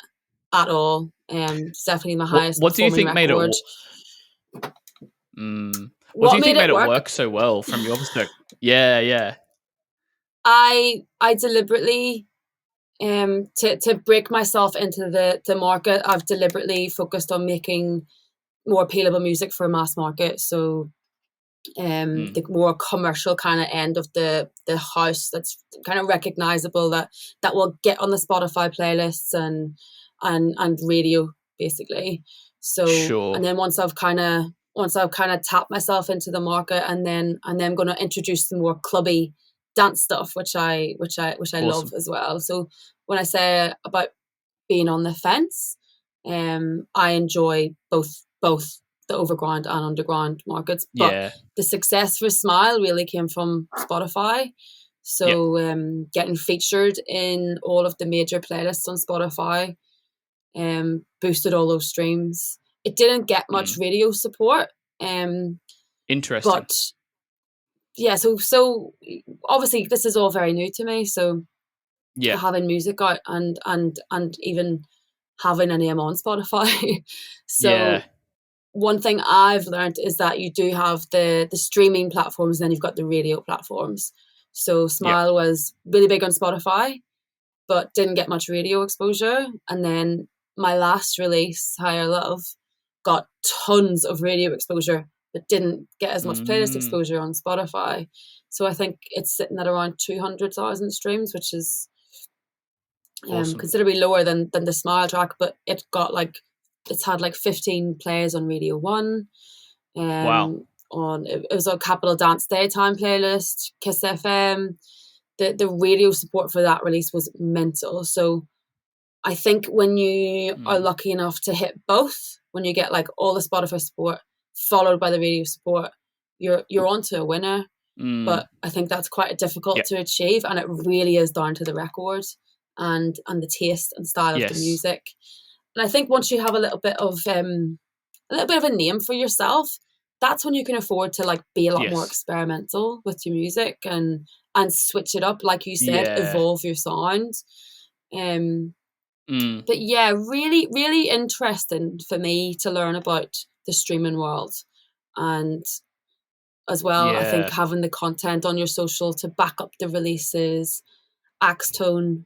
at all. It's definitely my What highest What do you performing think made it? record. What do you think made made it work? work so well from your perspective? Yeah. I deliberately to break myself into the market, I've deliberately focused on making more appealable music for mass market. So the more commercial kind of end of the house that's kind of recognizable, that will get on the Spotify playlists and radio basically. So Sure. and then once I've kind of tapped myself into the market, and then I'm going to introduce the more clubby dance stuff, which I Awesome. love as well. So when I say about being on the fence, I enjoy both the overground and underground markets. But the success for Smile really came from Spotify. So getting featured in all of the major playlists on Spotify boosted all those streams. It didn't get much radio support. Interesting. But yeah, so obviously this is all very new to me. So having music out and even having a name on Spotify. So one thing I've learned is that you do have the streaming platforms, and then you've got the radio platforms. So Smile was really big on Spotify, but didn't get much radio exposure. And then my last release, Higher Love, got tons of radio exposure, but didn't get as much playlist exposure on Spotify. So I think it's sitting at around 200,000 streams, which is awesome. Considerably lower than the Smile track, but it's had like 15 plays on Radio 1. Wow. It was a Capital Dance Daytime playlist, Kiss FM. The radio support for that release was mental. So I think when you are lucky enough to hit both, when you get like all the Spotify support followed by the radio support, you're onto a winner. But I think that's quite difficult to achieve, and it really is down to the record and the taste and style of the music. And I think once you have a little bit of a name for yourself, that's when you can afford to like be a lot more experimental with your music and switch it up, like you said, evolve your sound. But yeah, really, really interesting for me to learn about the streaming world. And as well, I think having the content on your social to back up the releases. Axtone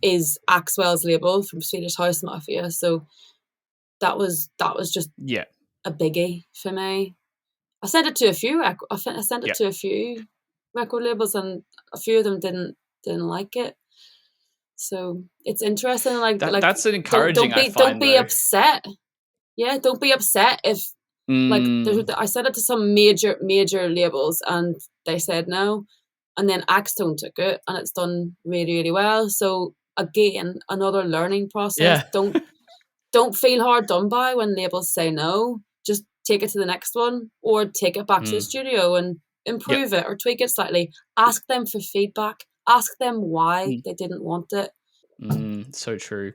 is Axwell's label from Swedish House Mafia, so that was just a biggie for me. I sent it to a few record labels, and a few of them didn't like it. So it's interesting. That's an encouraging. Don't be upset. Yeah, don't be upset if I sent it to some major labels and they said no. And then Axtone took it, and it's done really, really well. So again, another learning process. Don't feel hard done by when labels say no. Just take it to the next one, or take it back to the studio and improve it or tweak it slightly. Ask them for feedback. Ask them why they didn't want it. So true.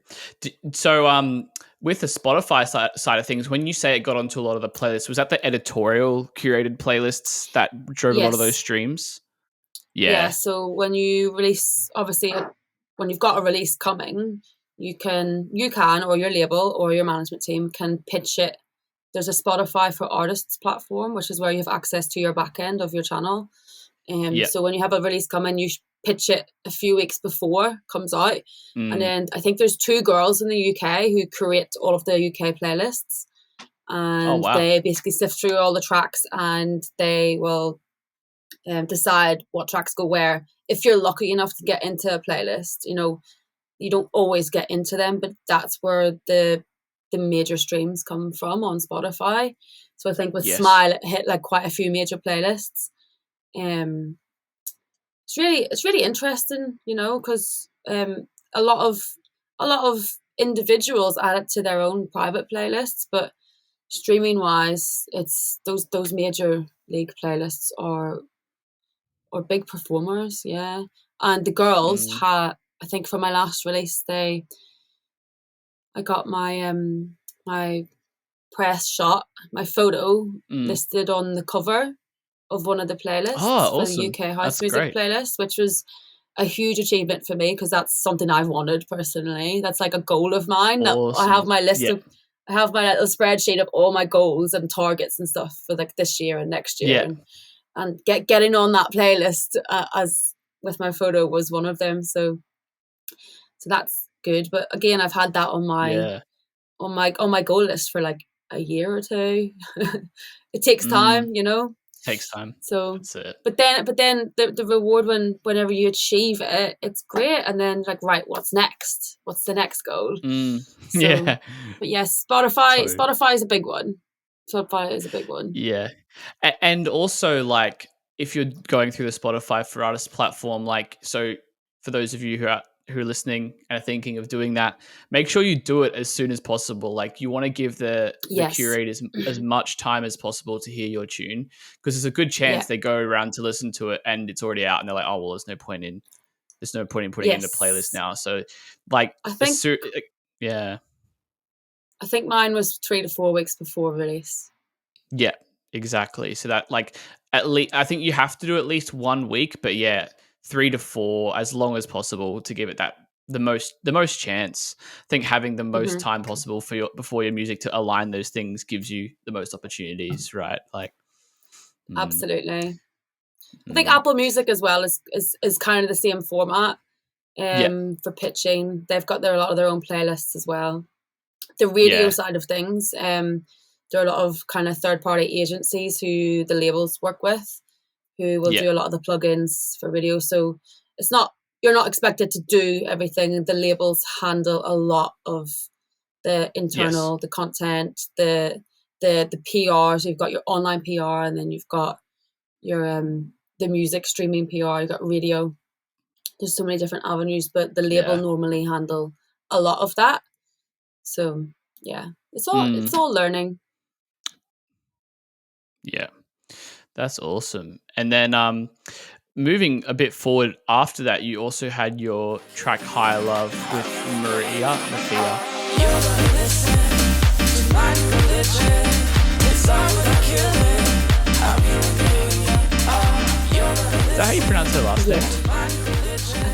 So with the Spotify side of things, when you say it got onto a lot of the playlists, was that the editorial curated playlists that drove a lot of those streams? Yeah, so when you release, obviously, when you've got a release coming, you can, or your label or your management team can pitch it. There's a Spotify for Artists platform, which is where you have access to your back end of your channel. So when you have a release coming, you pitch it a few weeks before it comes out. And then I think there's 2 girls in the UK who create all of the UK playlists. And they basically sift through all the tracks, and they will decide what tracks go where. If you're lucky enough to get into a playlist, you don't always get into them, but that's where the major streams come from on Spotify. So I think with Smile, it hit like quite a few major playlists. It's really interesting, because a lot of individuals add it to their own private playlists, but streaming wise, it's those major league playlists are big performers, and the girls had, I think for my last release, I got my my press shot, my photo listed on the cover of one of the playlists for the UK house music playlist, which was a huge achievement for me because that's something I've wanted personally. That's like a goal of mine. That I Awesome. have my list Yeah. of, I have my little spreadsheet of all my goals and targets and stuff for like this year and next year, Yeah. and getting on that playlist as with my photo was one of them. So that's good. But again, I've had that on my Yeah. on my goal list for like a year or two. It takes time, you know. Takes time. So, That's it. but then the reward whenever you achieve it, it's great. And then like, right, what's next? What's the next goal? So, Yeah. but yes, Spotify Totally. is a big one. Spotify is a big one. Yeah. And also, like, if you're going through the Spotify for Artists platform, like, so for those of you who are listening and are thinking of doing that, make sure you do it as soon as possible. Like, you want to give the Yes. curators as much time as possible to hear your tune, because there's a good chance they go around to listen to it and it's already out and they're like, oh well, there's no point in putting it in the playlist now. So like, I think yeah. I think mine was 3 to 4 weeks before release. Yeah, exactly. So that, like, at least I think you have to do at least 1 week, but yeah, 3 to 4, as long as possible, to give it that the most chance. I think having the most time possible for before your music to align those things gives you the most opportunities, right? Like, absolutely. I think Apple Music as well is kind of the same format for pitching. They've got a lot of their own playlists as well. The radio side of things, there are a lot of kind of third-party agencies who the labels work with, who will do a lot of the plugins for radio. So you're not expected to do everything. The labels handle a lot of the internal, the content, the PR. So you've got your online PR, and then you've got your the music streaming PR. You've got radio. There's so many different avenues, but the label normally handle a lot of that. So yeah, it's all learning. Yeah, that's awesome. And then moving a bit forward after that, you also had your track High Love with Maria Mafia. Is that how you pronounce her last name?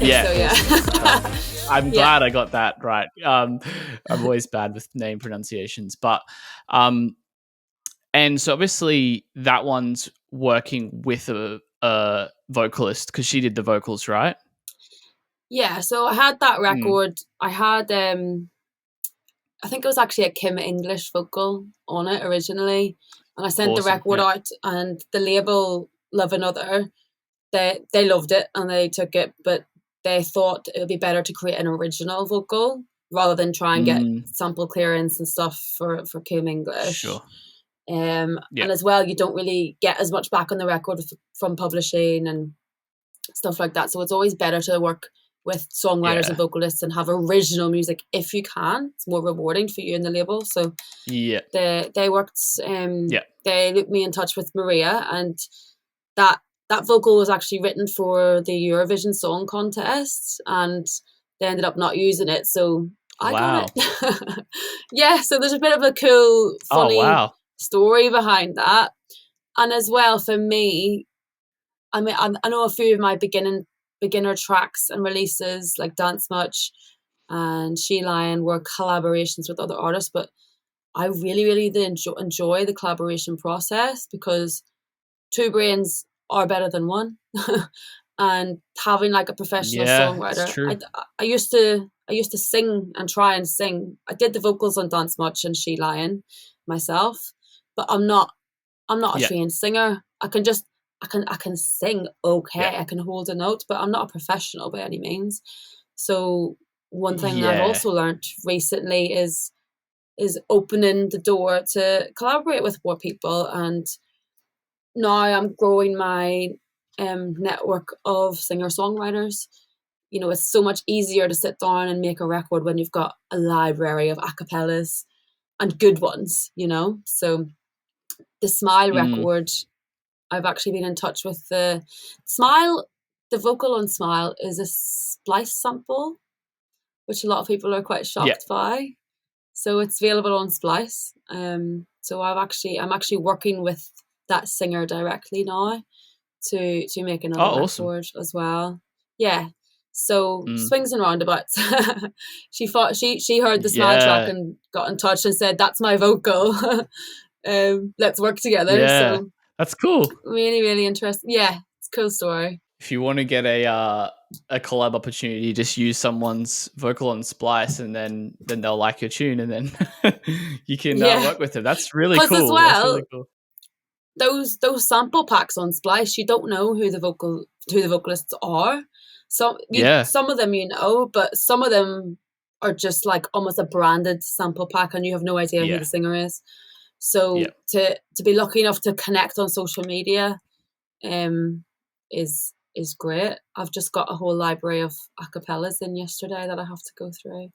Yeah. So, I'm glad I got that right. I'm always bad with name pronunciations, but and so obviously that one's working with a vocalist because she did the vocals, right? Yeah, so I had that record. I had I think it was actually a Kim English vocal on it originally, and I sent the record out, and the label Love Another, they loved it and they took it, but they thought it would be better to create an original vocal rather than try and get sample clearance and stuff for Kim English. Sure. And as well, you don't really get as much back on the record from publishing and stuff like that. So it's always better to work with songwriters and vocalists and have original music if you can. It's more rewarding for you and the label. So they worked. They looked me in touch with Maria, and that vocal was actually written for the Eurovision Song Contest, and they ended up not using it. So I got it. So there's a bit of a cool, funny story behind that. And as well, for me, I mean, I know a few of my beginner tracks and releases like Dance Much and She Lion were collaborations with other artists, but I really, really enjoy the collaboration process because two brains are better than one. And having like a professional songwriter, I used to sing and try and sing. I did the vocals on Dance Much and She Lion myself, but I'm not a trained singer. I can sing okay. I can hold a note, but I'm not a professional by any means. So one thing I've also learned recently is opening the door to collaborate with more people, and now I'm growing my network of singer-songwriters. You know, it's so much easier to sit down and make a record when you've got a library of acapellas and good ones, you know. So the Smile record, I've actually been in touch with the Smile. The vocal on Smile is a Splice sample, which a lot of people are quite shocked by. So it's available on Splice. So I'm actually working with that singer directly now to make another record as well. Yeah. So Mm. swings and roundabouts. She heard the Smile track Yeah. and got in touch and said, "That's my vocal. Let's work together." Yeah. So That's cool. really, really interesting. Yeah, it's a cool story. If you want to get a collab opportunity, just use someone's vocal on Splice, and then they'll like your tune, and then you can Yeah, work with them. That's really because as cool. That's really well, cool. those sample packs on Splice, you don't know who the vocalists are. Yeah. Some of them you know, but some of them are just like almost a branded sample pack, and you have no idea who Yeah. the singer is. So Yeah. to be lucky enough to connect on social media, is great. I've just got a whole library of acapellas in yesterday that I have to go through.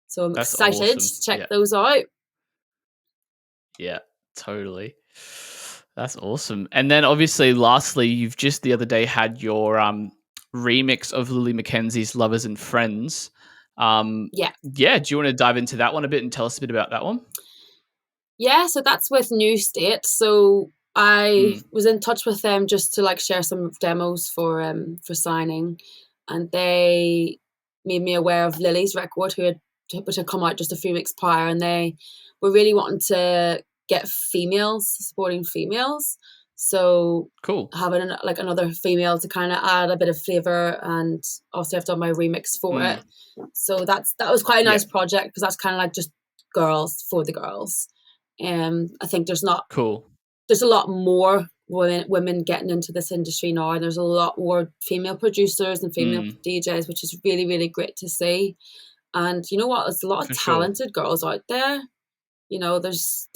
So I'm That's excited awesome. to check Yeah. those out. Yeah, totally. That's awesome. And then obviously, lastly, you've just the other day had your remix of Lily Mckenzie's "Lovers and Friends." Yeah. Yeah. Do you want to dive into that one a bit and tell us a bit about that one? Yeah, so that's with New State. So I was in touch with them just to like share some demos for signing, and they made me aware of Lily's record, which had come out just a few weeks prior, and they were really wanting to get females supporting females. So Cool. having like another female to kind of add a bit of flavor, and obviously I've done my remix for it. So that was quite a nice project, because that's kind of like just girls for the girls. I think there's a lot more women getting into this industry now, and there's a lot more female producers and female DJs, which is really, really great to see. And you know what? There's a lot of talented girls out there. You know, there's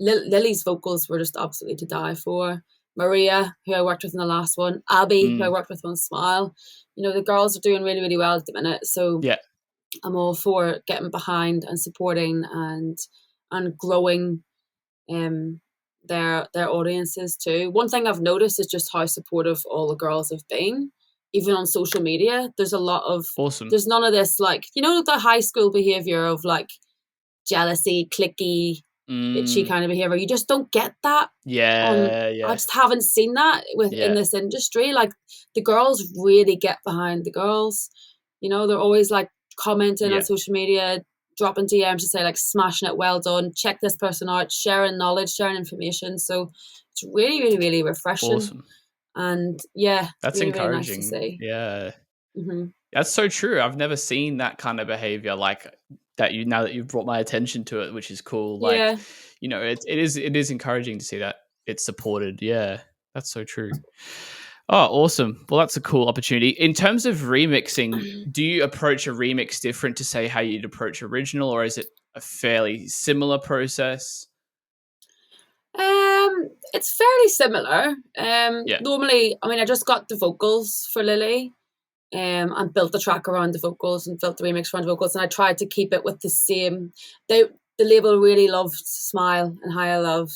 Lily's vocals were just absolutely to die for. Maria, who I worked with in the last one, Abby, who I worked with on Smile. You know, the girls are doing really, really well at the minute. So yeah, I'm all for getting behind and supporting and growing their audiences too. One thing I've noticed is just how supportive all the girls have been, even on social media. There's a lot of awesome. There's none of this, like, you know, the high school behavior of like jealousy, cliquey, bitchy kind of behavior. You just don't get that. Yeah. I just haven't seen that in this industry. Like, the girls really get behind the girls. You know, they're always like commenting on social media, dropping DMs to say like, smashing it, well done, check this person out, sharing knowledge, sharing information. So it's really, really, really refreshing. Awesome. And yeah, that's really, encouraging. really nice to see. Yeah. Mm-hmm. That's so true. I've never seen that kind of behavior like that. Now that you've brought my attention to it, which is cool. Like, you know, it is encouraging to see that it's supported. Yeah, that's so true. Oh, awesome. Well, that's a cool opportunity. In terms of remixing, do you approach a remix different to say how you'd approach original, or is it a fairly similar process? It's fairly similar. Normally, I mean, I just got the vocals for Lily, and built the track around the vocals and built the remix around the vocals, and I tried to keep it with the same. The label really loved Smile and Higher Love,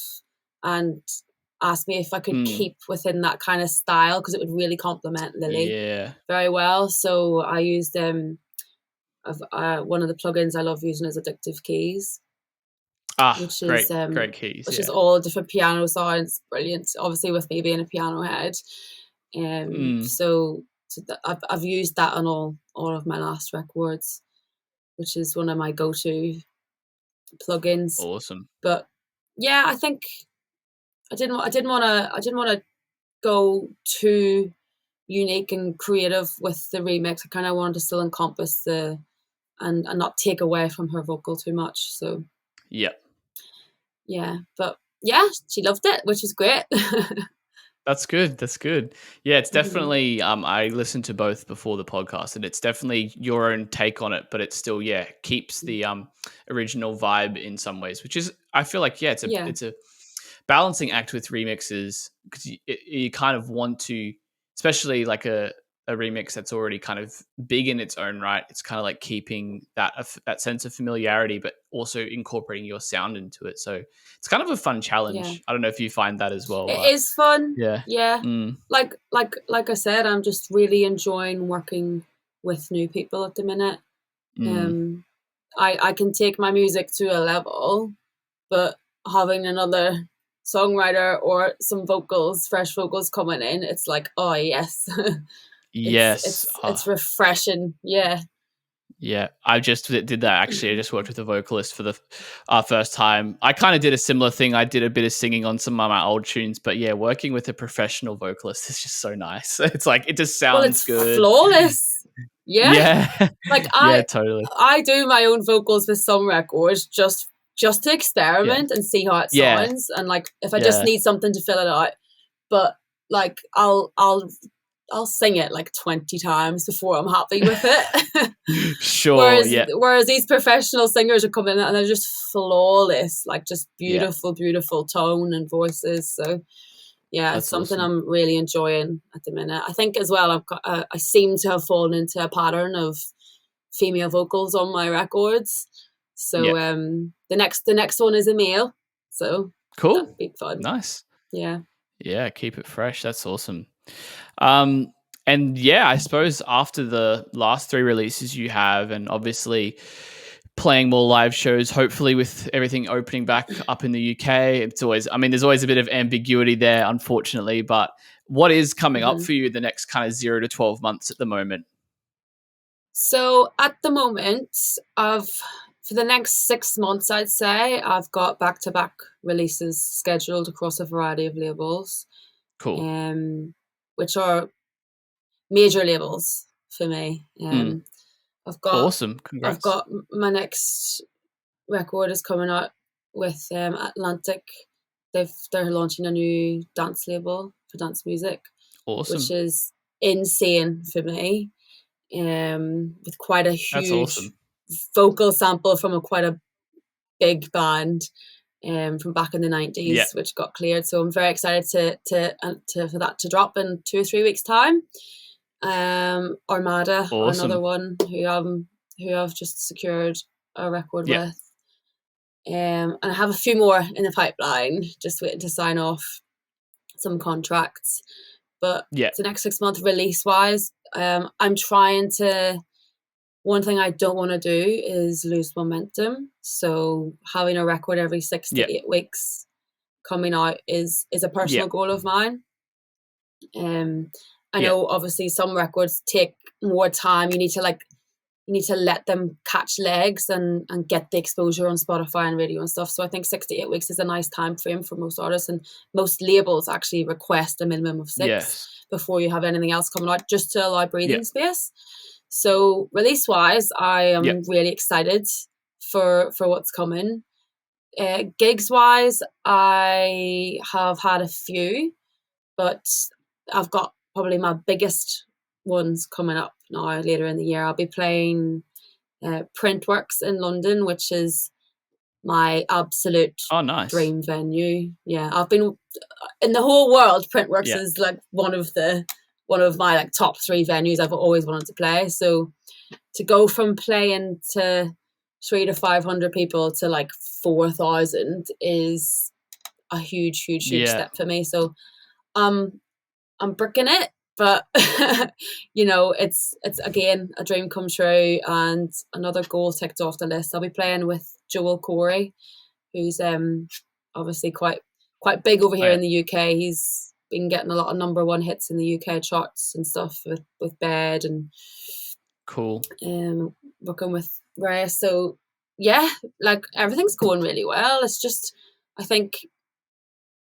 and asked me if I could keep within that kind of style, because it would really complement Lily very well. So I used one of the plugins I love using is Addictive Keys. Which is great keys, which is all different piano sounds, brilliant. Obviously, with me being a piano head, so I've used that on all of my last records, which is one of my go-to plugins. Awesome. But yeah, I think I didn't want to go too unique and creative with the remix. I kind of wanted to still encompass and not take away from her vocal too much. So yeah, but yeah, she loved it, which is great. That's good. Yeah, it's definitely, I listened to both before the podcast, and it's definitely your own take on it, but it still, keeps the original vibe in some ways, which is, I feel like, it's a balancing act with remixes, because you kind of want to, especially like a remix that's already kind of big in its own right. It's kind of like keeping that sense of familiarity, but also incorporating your sound into it. So it's kind of a fun challenge. I don't know if you find that as well. It is fun. Yeah. Like I said, I'm just really enjoying working with new people at the minute. I can take my music to a level, but having another songwriter or some fresh vocals coming in, it's like, oh yes. Yes. It's refreshing. Yeah. Yeah, I just did that actually. I just worked with a vocalist for the first time. I kind of did a similar thing. I did a bit of singing on some of my old tunes, but yeah, working with a professional vocalist is just so nice. It's like it just Well, sounds it's good. flawless. Yeah. Yeah, Like yeah, totally. I do my own vocals with some records just to Yeah, experiment and see how it yeah, sounds, and like if I just yeah. need something to fill it out. But like I'll sing it like 20 times before I'm happy with it. Sure. Yeah, Whereas these professional singers are coming in and they're just flawless, like just yeah. beautiful tone and voices. So yeah, it's That's something awesome. I'm really enjoying at the minute. I think as well I seem to have fallen into a pattern of female vocals on my records. So Yeah. the next one is a male. So Cool. that'd be fun. Nice. Yeah. Yeah, keep it fresh. That's awesome. Um, and yeah, I suppose after the last 3 releases you have, and obviously playing more live shows, hopefully with everything opening back up in the UK, it's always, I mean, there's always a bit of ambiguity there, unfortunately, but what is coming up Mm-hmm. for you the next kind of 0 to 12 months at the moment? So at the moment, for the next 6 months, I'd say I've got back-to-back releases scheduled across a variety of labels, Cool. which are major labels for me. Mm. I've got Awesome. Congrats. my next record is coming out with Atlantic. They're launching a new dance label for dance music, Awesome. which is insane for me. With quite a That's huge awesome. vocal sample from quite a big band from back in the 90s, Yeah. which got cleared. So I'm very excited for that to drop in 2 or 3 weeks time. Armada are Awesome. another one who I've just secured a record Yeah. with. And I have a few more in the pipeline, just waiting to sign off some contracts. But Yeah. the next 6 months release wise, I'm trying to. One thing I don't want to do is lose momentum. So having a record every 6 to Yeah. 8 weeks coming out is a personal Yeah. goal of mine. I Yeah. know obviously some records take more time. You need to let them catch legs and get the exposure on Spotify and radio and stuff. So I think 6 to 8 weeks is a nice time frame for most artists, and most labels actually request a minimum of 6 Yes. before you have anything else coming out, just to allow breathing Yeah. space. So release wise, I am Yeah. really excited for what's coming. Gigs wise, I have had a few, but I've got probably my biggest ones coming up now later in the year. I'll be playing Printworks in London, which is my absolute Oh, nice. dream venue. Yeah, I've been in the whole world. Printworks Yeah. is like one of my like top 3 venues I've always wanted to play. So to go from playing to 300 to 500 people to like 4,000 is a huge Yeah. step for me. So I'm bricking it, but it's again a dream come true and another goal ticked off the list. I'll be playing with Joel Corey, who's obviously quite big over here in the UK. He's been getting a lot of number 1 hits in the UK charts and stuff with Bed and Cool. working with Ray. So yeah, like everything's going really well. It's just I think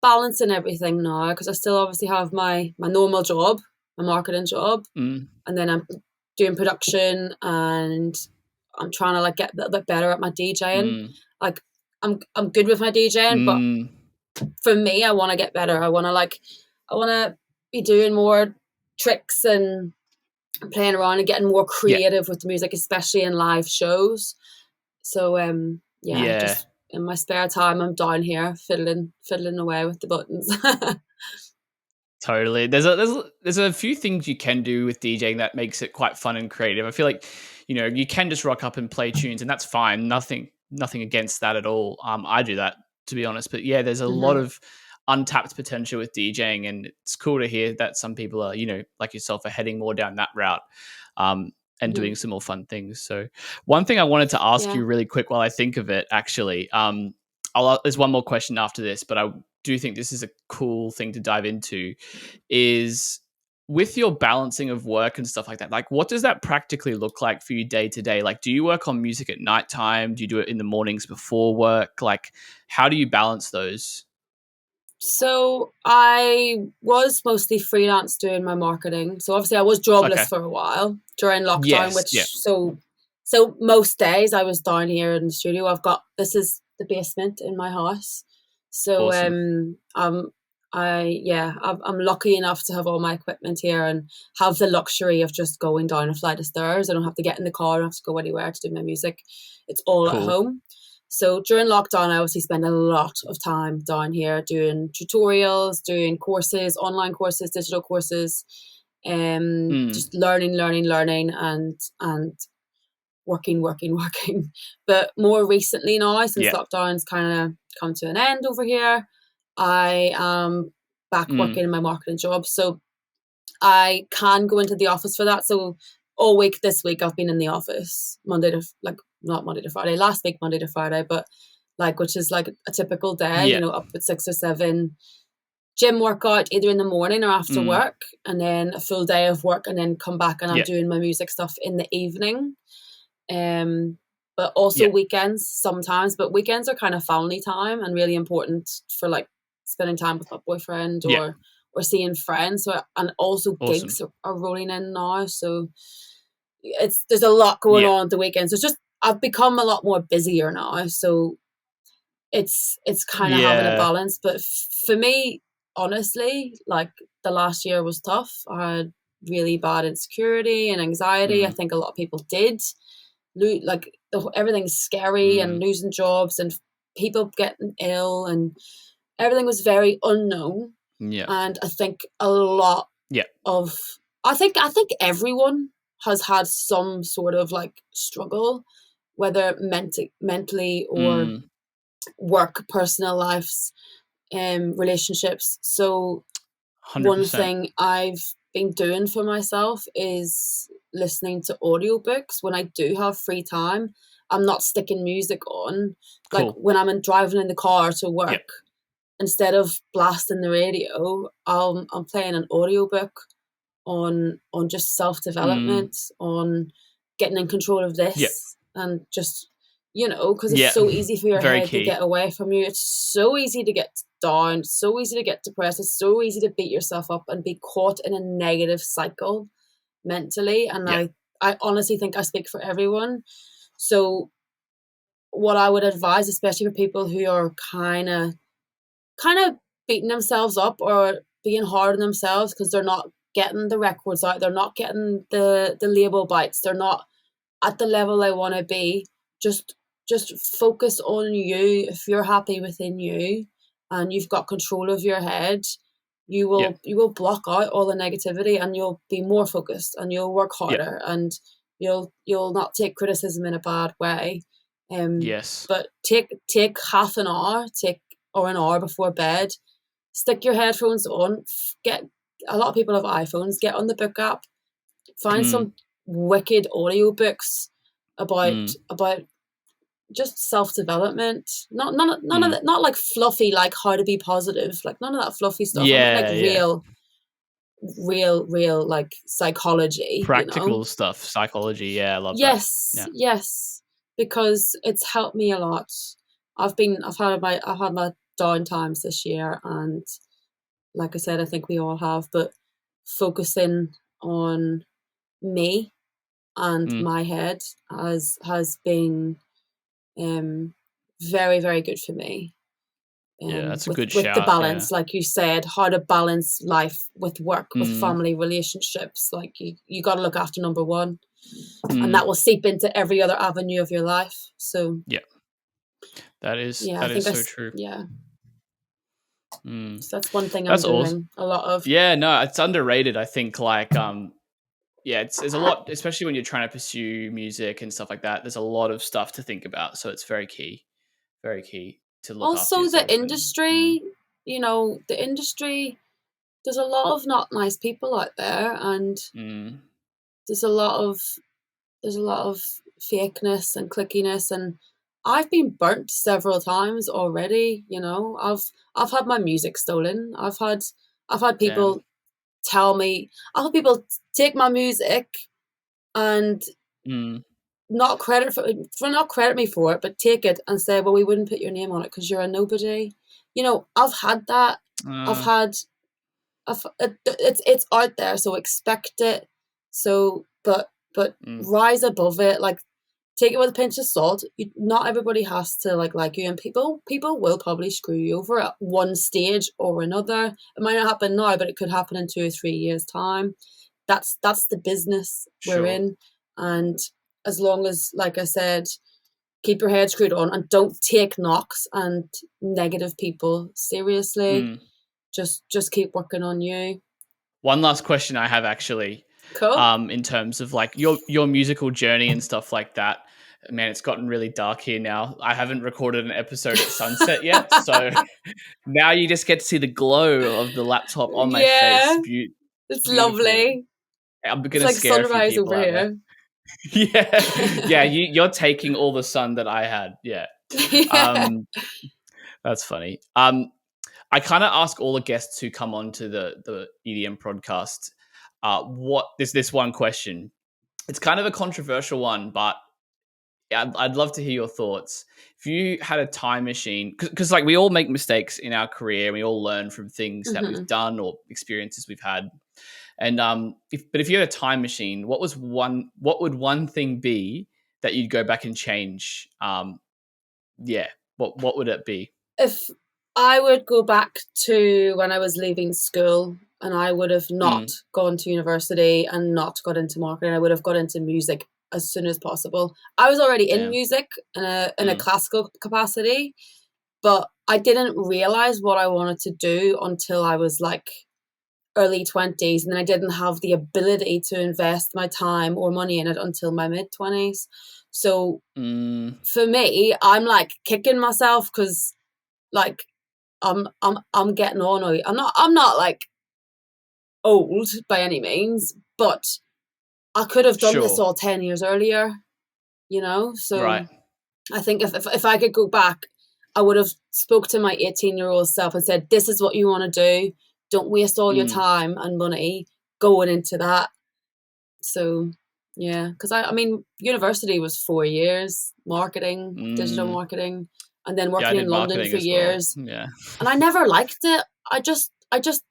balancing everything now, because I still obviously have my normal job, my marketing job, and then I'm doing production and I'm trying to like get a little bit better at my DJing. Like I'm good with my DJing, but for me, I want to get better. I want to be doing more tricks and playing around and getting more creative with the music, especially in live shows. So just in my spare time, I'm down here fiddling away with the buttons. Totally. There's a few things you can do with DJing that makes it quite fun and creative. I feel like, you can just rock up and play tunes and that's fine. Nothing against that at all. I do that, to be honest. But yeah, there's a lot of untapped potential with DJing, and it's cool to hear that some people are, like yourself, are heading more down that route. And doing some more fun things. So one thing I wanted to ask you really quick while I think of it, actually, there's one more question after this, but I do think this is a cool thing to dive into, is with your balancing of work and stuff like that, like what does that practically look like for you day to day? Like, do you work on music at nighttime? Do you do it in the mornings before work? Like, how do you balance those? So I was mostly freelance doing my marketing. So obviously I was Okay. jobless for a while during lockdown, Yes. which Yeah. so most days I was down here in the studio. This is the basement in my house. So Awesome. I'm lucky enough to have all my equipment here and have the luxury of just going down a flight of stairs. I don't have to get in the car, I don't have to go anywhere to do my music. It's all at Cool. home. So during lockdown, I obviously spent a lot of time down here doing tutorials, doing courses, online courses, digital courses, just learning, and working. But more recently now, since Yeah. lockdown's kind of come to an end over here, I am back working in my marketing job. So I can go into the office for that. So all week this week I've been in the office not Monday to Friday, last week Monday to Friday, but which is like a typical day, Yeah. up at 6 or 7, gym workout either in the morning or after work, and then a full day of work, and then come back and I'm doing my music stuff in the evening. But also weekends sometimes, but weekends are kind of family time and really important for like spending time with my boyfriend or seeing friends. So, and also Awesome. gigs are rolling in now. So there's a lot going on at the weekends. It's just, I've become a lot more busier now. So it's kind of having a balance. But for me, honestly, like the last year was tough. I had really bad insecurity and anxiety. I think a lot of people did. Everything's scary and losing jobs and people getting ill and everything was very unknown. And I think a lot of I think everyone has had some sort of like struggle, whether mentally or work, personal lives, relationships. So 100%. one thing I've been doing for myself is listening to audiobooks when I do have free time. I'm not sticking music on. Cool. Like when I'm driving in the car to work, instead of blasting the radio, I'm playing an audiobook on just self-development, on getting in control of this, and just, because it's so easy for your head to get away from you. It's so easy to get down, so easy to get depressed, it's so easy to beat yourself up and be caught in a negative cycle mentally. And I honestly think I speak for everyone. So what I would advise, especially for people who are kind of beating themselves up or being hard on themselves because they're not getting the records out, they're not getting the label bites, they're not at the level they want to be, just focus on you. If you're happy within you and you've got control of your head, you will block out all the negativity and you'll be more focused and you'll work harder and you'll not take criticism in a bad way. But take half an hour, or an hour before bed, stick your headphones on, a lot of people have iPhones, get on the book app, find some wicked audiobooks about just self-development, not like fluffy, like how to be positive, like none of that fluffy stuff. Real like psychology, practical stuff, psychology. I love that. Yes, because it's helped me a lot. I've had my down times this year, and like I said, I think we all have, but focusing on me and my head has been very, very good for me. That's a good with shout. The balance, like you said, how to balance life with work, with family, relationships. Like you got to look after number one, and that will seep into every other avenue of your life. So that is so true. So that's one thing I'm doing awesome. A lot of. No, it's underrated. I think there's a lot, especially when you're trying to pursue music and stuff like that. There's a lot of stuff to think about, so it's very key to look after yourself. Also, the industry, the industry. There's a lot of not nice people out there, and there's a lot of fakeness and clickiness, and I've been burnt several times already. I've had my music stolen. I've had people tell me, I've had people take my music and not credit me for it, but take it and say, well, we wouldn't put your name on it because you're a nobody. You know, I've had that. It's out there, so expect it. So, but rise above it. Like, take it with a pinch of salt. Not everybody has to like you, and people will probably screw you over at one stage or another. It might not happen now, but it could happen in 2 or 3 years' time. That's the business we're in, and as long as, like I said, keep your head screwed on and don't take knocks and negative people seriously. Just keep working on you. One last question I have, actually. Cool. In terms of like your musical journey and stuff like that. Man, it's gotten really dark here now. I haven't recorded an episode at sunset yet, so now you just get to see the glow of the laptop on my face. It's lovely. I'm gonna like scare sunrise a few people over here. Yeah, you're taking all the sun that I had. Yeah. That's funny. I kind of ask all the guests who come on to the EDM Prodcast, there's this one question. It's kind of a controversial one, but I'd love to hear your thoughts. If you had a time machine, because like we all make mistakes in our career, and we all learn from things that we've done or experiences we've had. And if you had a time machine, what would one thing be that you'd go back and change? What would it be? If I would go back to when I was leaving school, and I would have not gone to university and not got into marketing, I would have got into music as soon as possible. I was already in music in a classical capacity, but I didn't realize what I wanted to do until I was like early 20s, and then I didn't have the ability to invest my time or money in it until my mid-20s. So for me, I'm like kicking myself because like I'm getting on. I'm not like old by any means, but I could have done this all 10 years earlier, you know? So I think if I could go back, I would have spoke to my 18-year-old self and said, this is what you want to do. Don't waste all your time and money going into that. So, yeah, because I mean, university was 4 years, marketing, digital marketing, and then working in London for years. Well. Yeah. And I never liked it. I just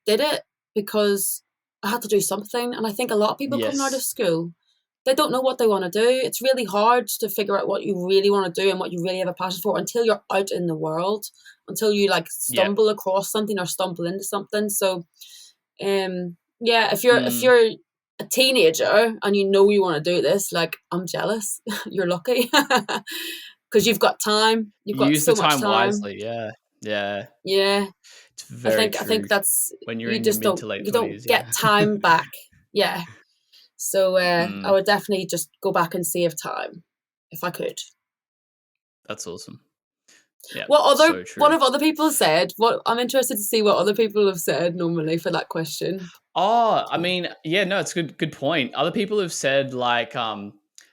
did it because I had to do something. And I think a lot of people coming out of school, they don't know what they want to do. It's really hard to figure out what you really want to do and what you really have a passion for until you're out in the world, until you like stumble across something or stumble into something. So, if you're a teenager and you know you want to do this, like, I'm jealous. You're lucky because you've got time. You've got use so the much time time wisely. Yeah. It's very true. I think that's when you're you in just your mid don't to late you 20s, don't get time back. Yeah. So I would definitely just go back and save time if I could. That's awesome. Yeah. What have other people said? I'm interested to see what other people have said normally for that question. Oh, I mean, yeah, no, it's a good point. Other people have said like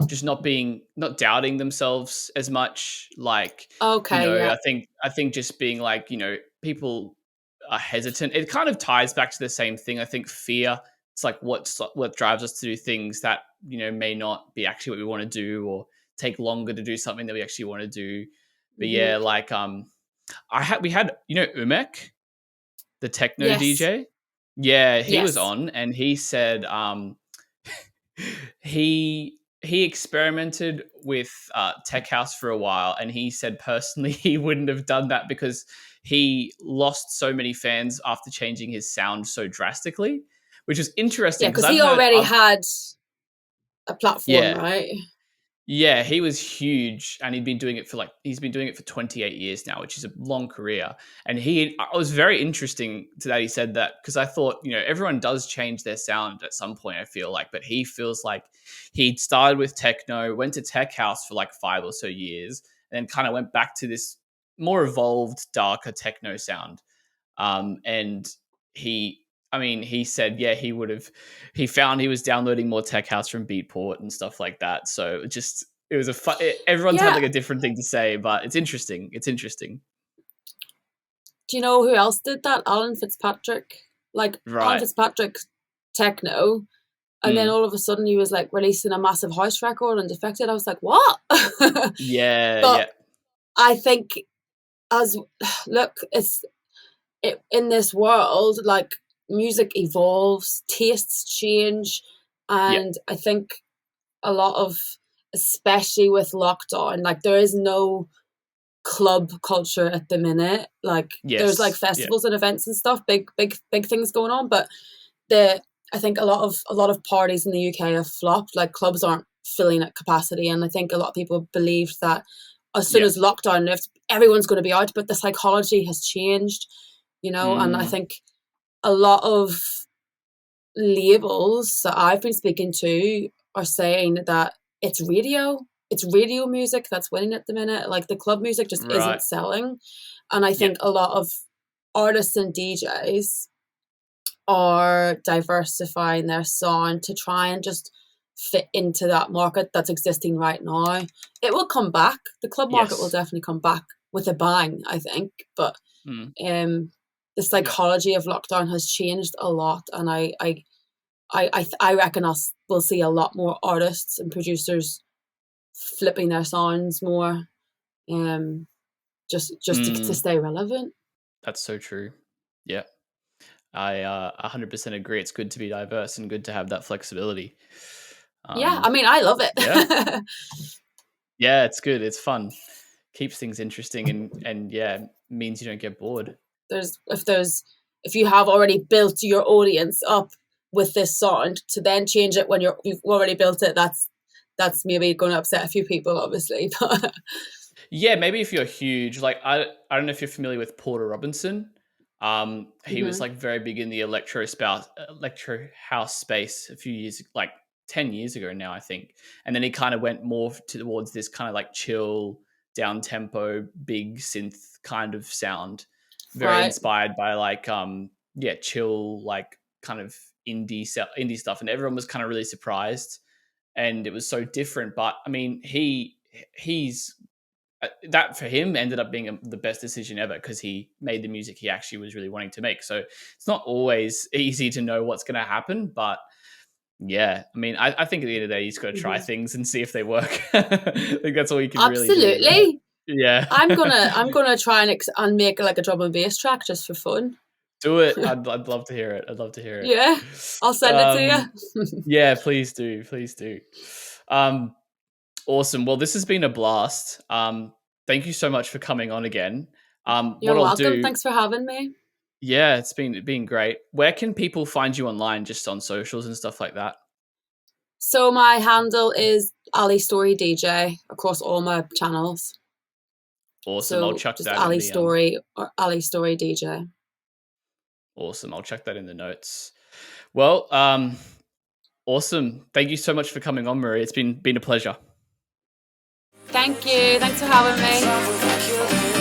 just not doubting themselves as much. Like, I think just being like, people are hesitant. It kind of ties back to the same thing. I think fear. It's like what drives us to do things that may not be actually what we want to do, or take longer to do something that we actually want to do. But yeah, like we had Umek, the techno DJ. Yeah, he was on, and he said he experimented with tech house for a while, and he said personally he wouldn't have done that because he lost so many fans after changing his sound so drastically, which is interesting. Yeah, because he already had a platform, right? Yeah, he was huge, and he's been doing it for 28 years now, which is a long career. And it was very interesting that he said that, because I thought, everyone does change their sound at some point, I feel like, but he feels like he started with techno, went to tech house for like 5 or so years, and then kind of went back to this more evolved, darker techno sound. And he said, he found he was downloading more tech house from Beatport and stuff like that. So it was everyone's had like a different thing to say, but it's interesting. Do you know who else did that? Alan Fitzpatrick. Alan Fitzpatrick techno. And then all of a sudden he was like releasing a massive house record and Defected. I was like, what? Yeah, But yeah. I think in this world, like music evolves, tastes change. And I think a lot of, especially with lockdown, like there is no club culture at the minute. Like there's like festivals and events and stuff, big things going on, but I think a lot of parties in the UK have flopped. Like clubs aren't filling at capacity, and I think a lot of people believed that as soon as lockdown lifts, everyone's going to be out. But the psychology has changed, and I think a lot of labels that I've been speaking to are saying that it's radio music that's winning at the minute. Like the club music just isn't selling, and I think a lot of artists and DJs are diversifying their sound to try and just fit into that market that's existing right now. It will come back. The club market will definitely come back with a bang, I think. But the psychology of lockdown has changed a lot, and I reckon we'll see a lot more artists and producers flipping their sounds more, just to stay relevant. That's so true. Yeah. I 100% agree. It's good to be diverse and good to have that flexibility. I mean, I love it. Yeah, it's good. It's fun. Keeps things interesting and means you don't get bored. If you have already built your audience up with this sound, to then change it when you've already built it, that's maybe going to upset a few people, obviously. Yeah, maybe if you're huge, like I don't know if you're familiar with Porter Robinson. He was like very big in the electro house space a few years, like 10 years ago now, I think. And then he kind of went more towards this kind of like chill, down tempo, big synth kind of sound, very inspired by like chill, like kind of indie stuff, and everyone was kind of really surprised, and it was so different. But I mean, he's that for him ended up being the best decision ever, because he made the music he actually was really wanting to make. So it's not always easy to know what's going to happen, but I mean, I think at the end of the day, you just got to try things and see if they work. I think that's all you can really do. Absolutely. Yeah. I'm gonna try and make like a drum and bass track just for fun. Do it. I'd love to hear it. Yeah, I'll send it to you. Yeah, please do. Awesome. Well, this has been a blast. Thank you so much for coming on again. You're welcome. Thanks for having me. Yeah, it's been great. Where can people find you online, just on socials and stuff like that? So my handle is Ali Story DJ across all my channels. Awesome. So I'll chuck just that Ali in the Story or Ali Story DJ. Awesome. I'll chuck that in the notes. Well, awesome. Thank you so much for coming on, Marie. It's been a pleasure. Thank you. Thanks for having me.